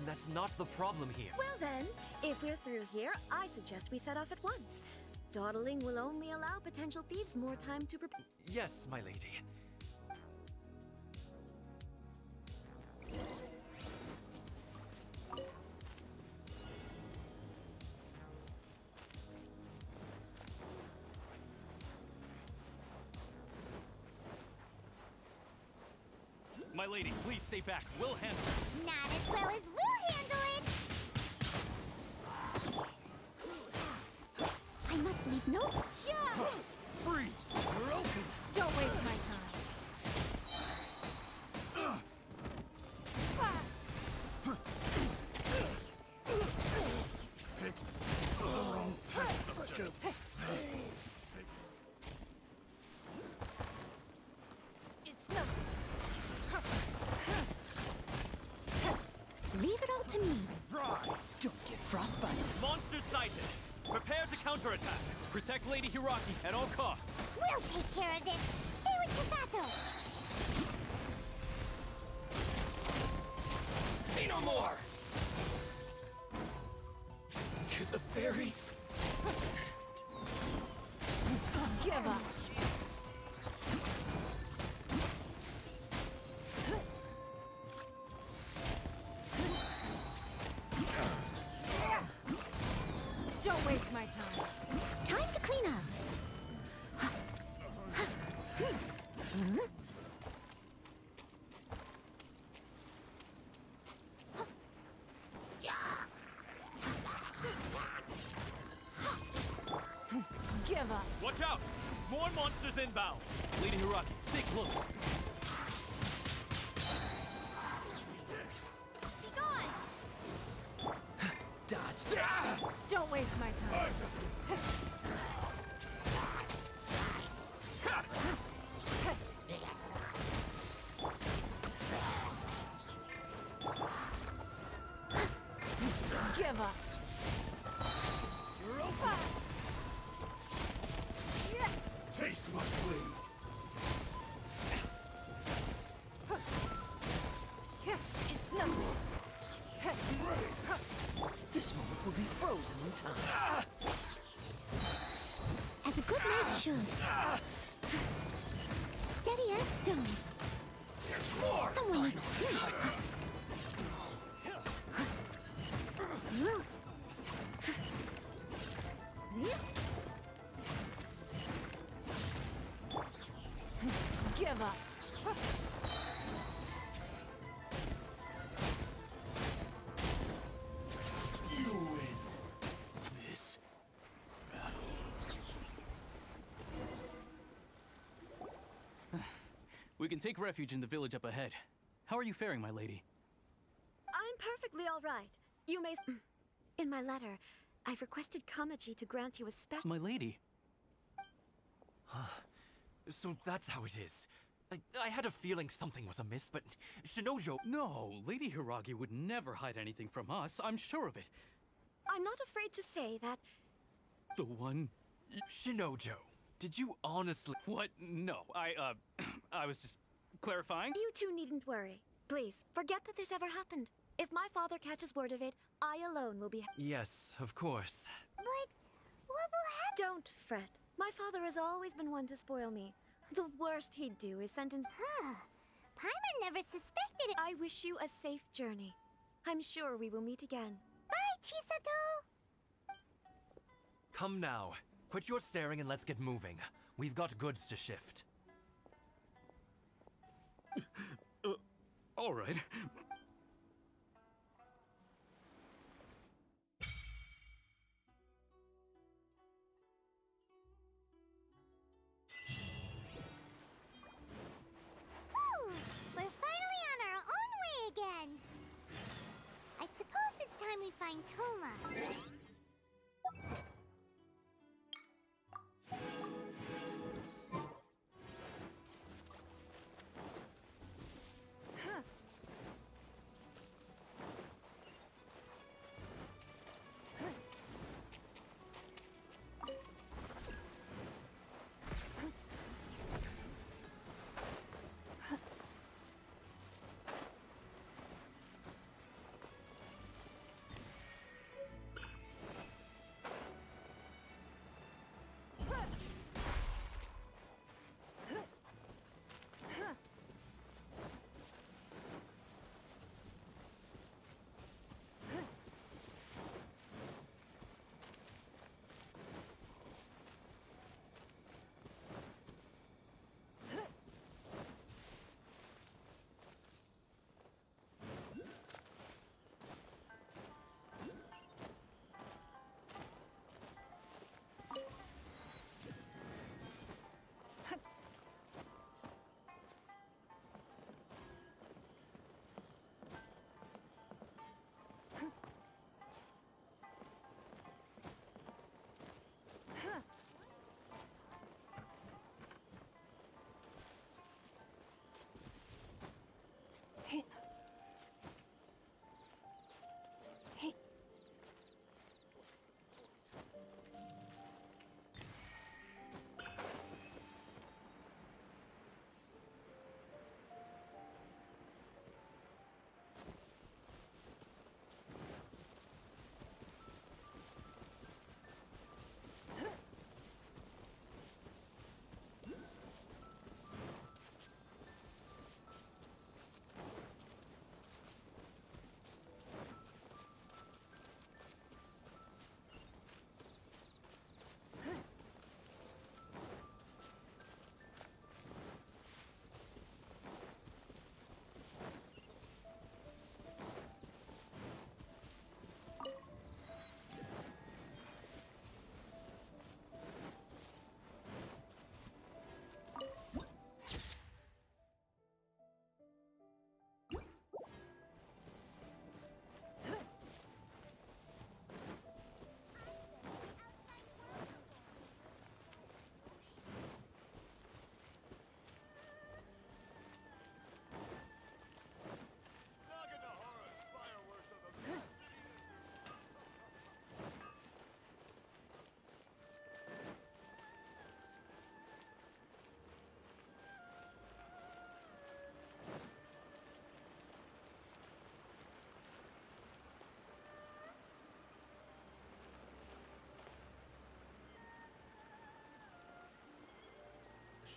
that's not the problem here. Well then, if we're through here, I suggest we set off at once. Dawdling will only allow potential thieves more time to prepare. Yes, my lady. My lady, please stay back. We'll handle it. Not as well as we'll handle it. I must leave no... Yeah! Freeze! You're open! Don't waste my time. Picked the wrong test subject. It's no... Leave it all to me. Fry! Don't get frostbite. Monster sighted. Prepare to counterattack. Protect Lady Hiragi at all costs. We'll take care of this. Stay with Chisato. Say no more! To the ferry. Give up. Don't waste my time. Time to clean up. Give up. Watch out! More monsters inbound! Lady Hiragi, stay close. Be gone. Dodge this! Don't waste my time. should. Steady as stone. Someone. Give up. You win this battle. We can take refuge in the village up ahead. How are you faring, my lady? I'm perfectly all right. You may... In my letter, I've requested Kamaji to grant you a special... My lady? So that's how it is. I had a feeling something was amiss, but Shinojo... No, Lady Hiragi would never hide anything from us. I'm sure of it. I'm not afraid to say that... The one... Shinojo, did you honestly... What? No, I was just clarifying. You two needn't worry. Please, forget that this ever happened. If my father catches word of it, I alone will be... Yes, of course. But what will happen? Don't fret. My father has always been one to spoil me. The worst he'd do is sentence... Paimon never suspected it. I wish you a safe journey. I'm sure we will meet again. Bye, Chisato! Come now. Quit your staring and let's get moving. We've got goods to shift. All right. We're finally on our own way again. I suppose it's time we find Toma.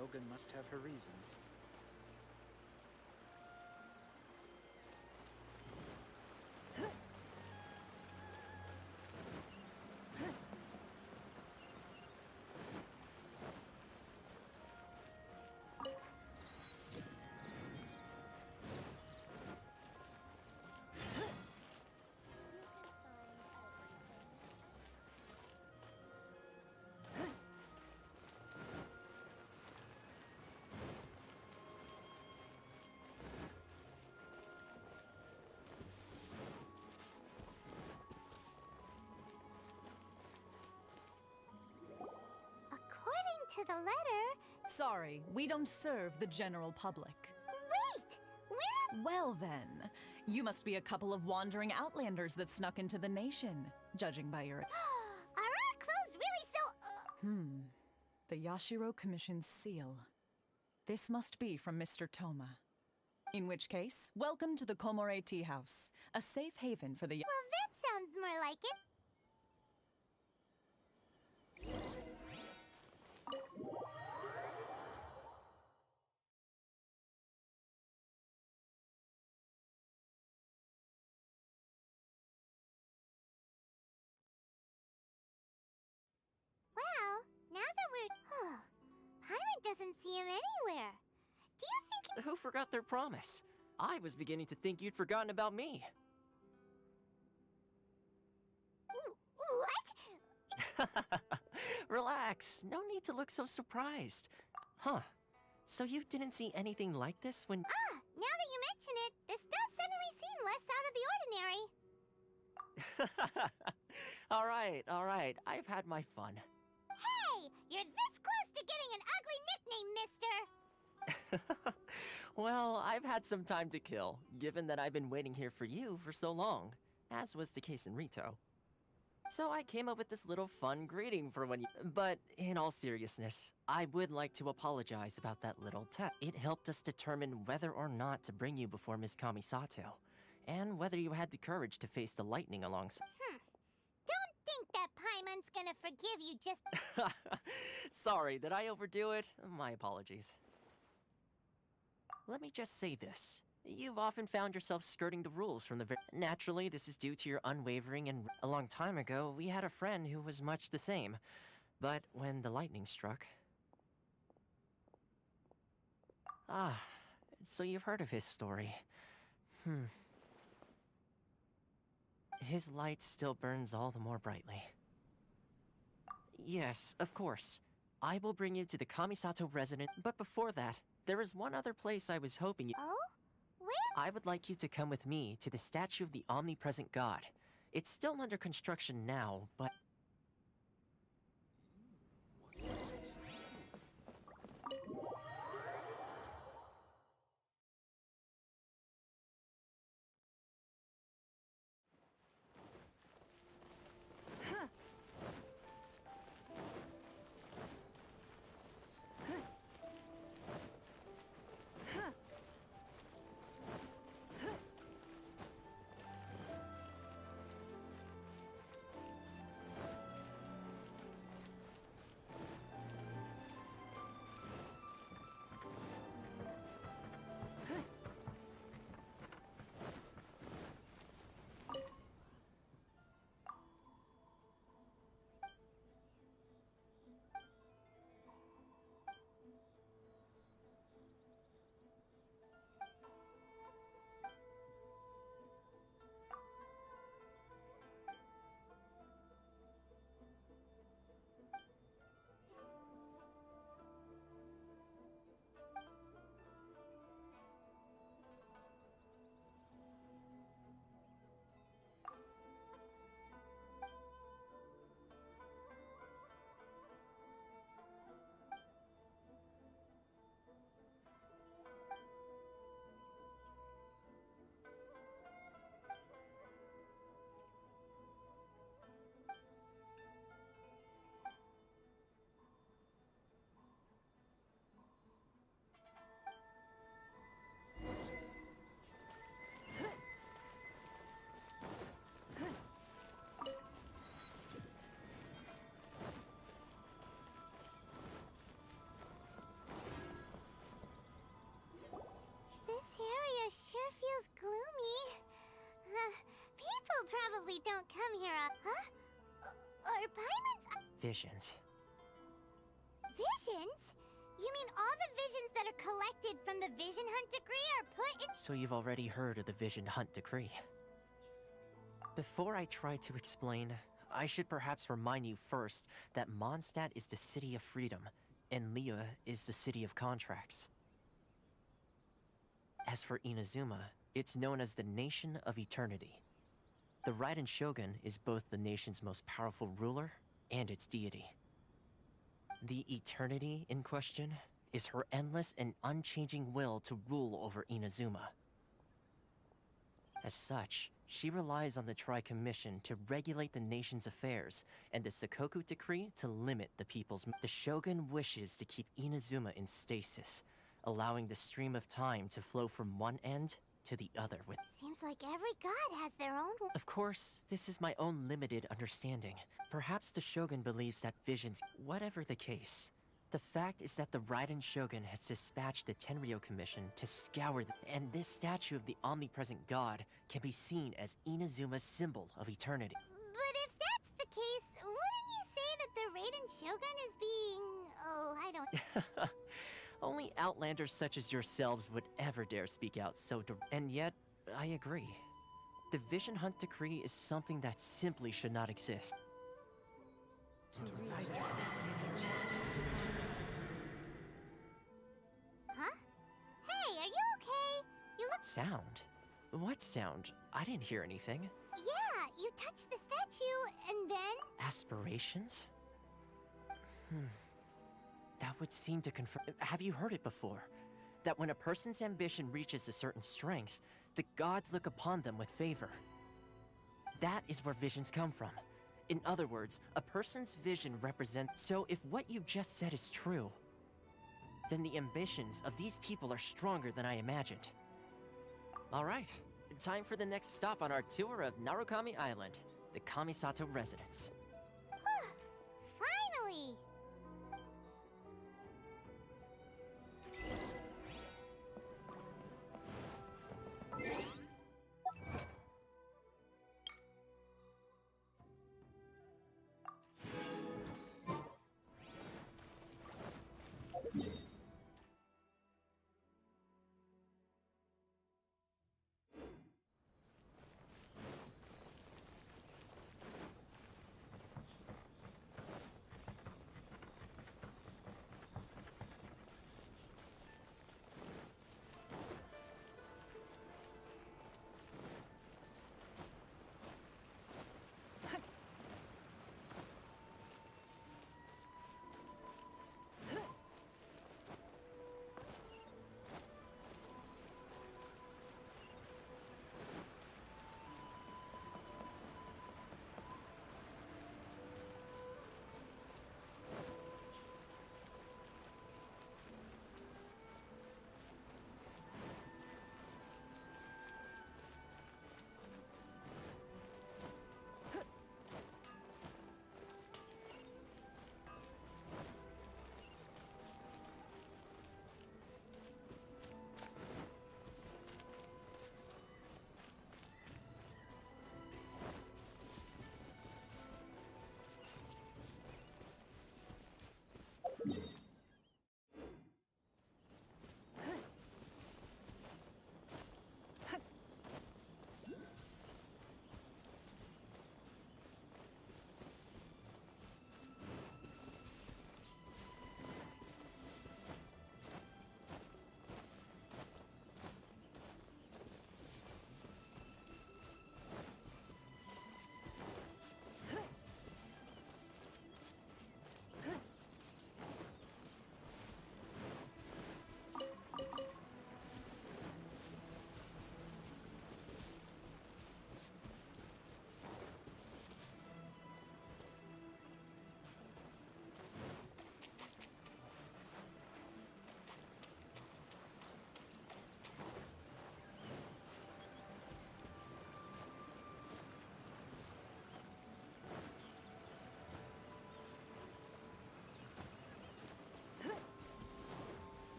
Shogun must have her reasons. According to the letter... Sorry, we don't serve the general public. Wait! We're... Well then, you must be a couple of wandering outlanders that snuck into the nation, judging by your... Are our clothes really so... The Yashiro Commission's seal. This must be from Mr. Toma. In which case, welcome to the Komore Tea House, a safe haven for the... Well, that sounds more like it. Well, now that we're... Paimon doesn't see him anywhere. Do you think... Who forgot their promise? I was beginning to think you'd forgotten about me. What? Relax. No need to look so surprised. Huh. So you didn't see anything like this when... Now that you mention it, this does suddenly seem less out of the ordinary. All right. I've had my fun. Hey! You're this close to getting an ugly nickname, mister! Well, I've had some time to kill, given that I've been waiting here for you for so long, as was the case in Rito. So I came up with this little fun greeting for when you... But in all seriousness, I would like to apologize about that little test. It helped us determine whether or not to bring you before Ms. Kamisato, and whether you had the courage to face the lightning alongside... Don't think that Paimon's gonna forgive you just... Sorry, did I overdo it? My apologies. Let me just say this. You've often found yourself skirting the rules from the very... Naturally, this is due to your unwavering and... A long time ago, we had a friend who was much the same. But when the lightning struck... So you've heard of his story. His light still burns all the more brightly. Yes, of course. I will bring you to the Kamisato residence, but before that, there is one other place I was hoping you... Oh? Where? I would like you to come with me to the statue of the omnipresent god. It's still under construction now, but... welcome, Hero. Huh? Are paiments Visions. visions? You mean all the visions that are collected from the Vision Hunt decree are put in? So you've already heard of the Vision Hunt decree. Before I try to explain, I should perhaps remind you first that Mondstadt is the city of freedom, and Liyue is the city of contracts. As for Inazuma, it's known as the Nation of Eternity. The Raiden Shogun is both the nation's most powerful ruler and its deity. The Eternity in question is her endless and unchanging will to rule over Inazuma. As such, she relies on the Tri-Commission to regulate the nation's affairs, and the Sakoku Decree to limit the people's... The Shogun wishes to keep Inazuma in stasis, allowing the stream of time to flow from one end to the other with... Seems like every god has their own. Of course, this is my own limited understanding. Perhaps the Shogun believes that visions... Whatever the case, the fact is that the Raiden Shogun has dispatched the Tenryo Commission to scour the... And this statue of the omnipresent god can be seen as Inazuma's symbol of eternity. But if that's the case, wouldn't you say that the Raiden Shogun is being... Oh, I don't... Only outlanders such as yourselves would ever dare speak out so and yet, I agree. The Vision Hunt Decree is something that simply should not exist. Huh? Hey, are you okay? You look... Sound? What sound? I didn't hear anything. Yeah, you touched the statue, and then... Aspirations? That would seem to confirm... Have you heard it before? That when a person's ambition reaches a certain strength, the gods look upon them with favor. That is where visions come from. In other words, a person's vision represents... So if what you just said is true, then the ambitions of these people are stronger than I imagined. Alright, time for the next stop on our tour of Narukami Island, the Kamisato residence. Finally!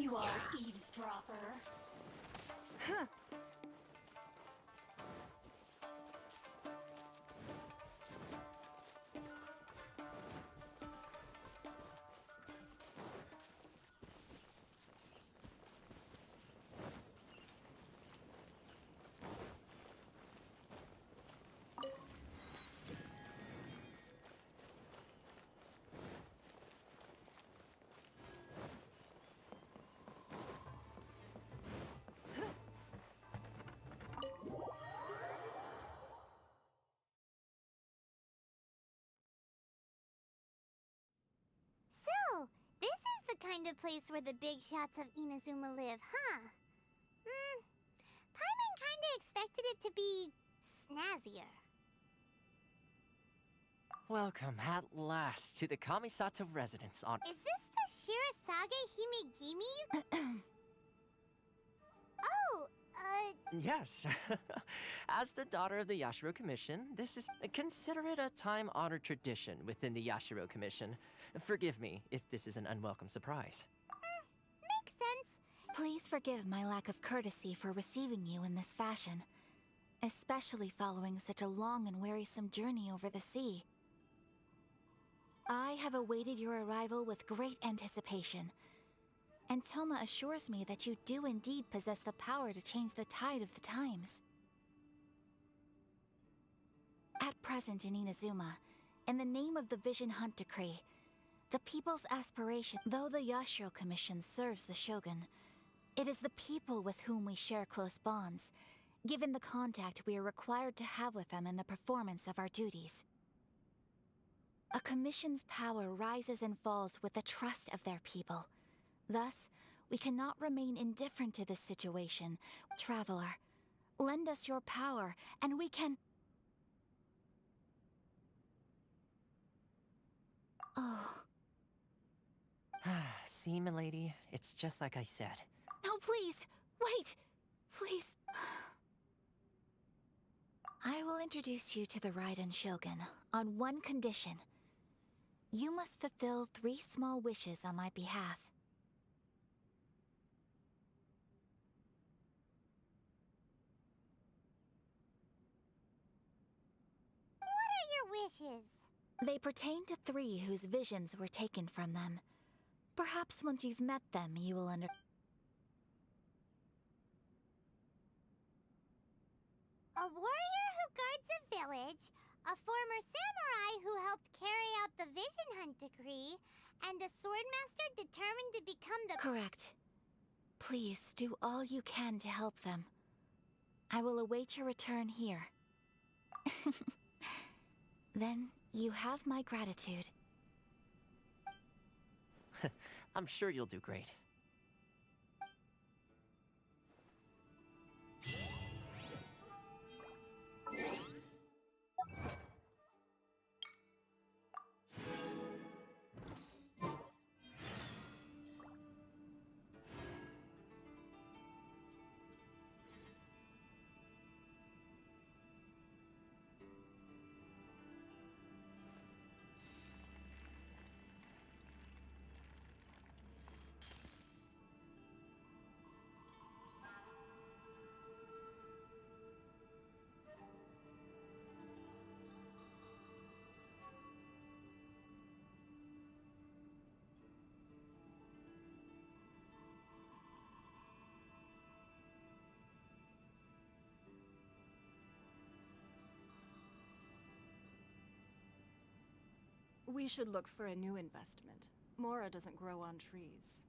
You are eavesdropper. Huh. So, this is the kind of place where the big shots of Inazuma live, huh? Paimon kinda expected it to be snazzier. Welcome at last to the Kamisato residence on. Is this the Shirasage Himegimi? Oh, Yes. As the daughter of the Yashiro Commission, this is. Consider it a time honored tradition within the Yashiro Commission. Forgive me if this is an unwelcome surprise. Makes sense. Please forgive my lack of courtesy for receiving you in this fashion, especially following such a long and wearisome journey over the sea. I have awaited your arrival with great anticipation, and Toma assures me that you do indeed possess the power to change the tide of the times. At present in Inazuma, in the name of the Vision Hunt Decree, the people's aspiration, though the Yashiro Commission serves the Shogun, it is the people with whom we share close bonds, given the contact we are required to have with them in the performance of our duties. A commission's power rises and falls with the trust of their people. Thus, we cannot remain indifferent to this situation. Traveler, lend us your power, and we can... Oh. See, milady, it's just like I said. No, please! Wait! Please! I will introduce you to the Raiden Shogun on one condition. You must fulfill 3 small wishes on my behalf. What are your wishes? They pertain to 3 whose visions were taken from them. Perhaps once you've met them, you will under... A warrior who guards a village, a former samurai who helped carry out the Vision Hunt Decree, and a swordmaster determined to become the... Correct. Please do all you can to help them. I will await your return here. Then you have my gratitude. I'm sure you'll do great. We should look for a new investment. Mora doesn't grow on trees.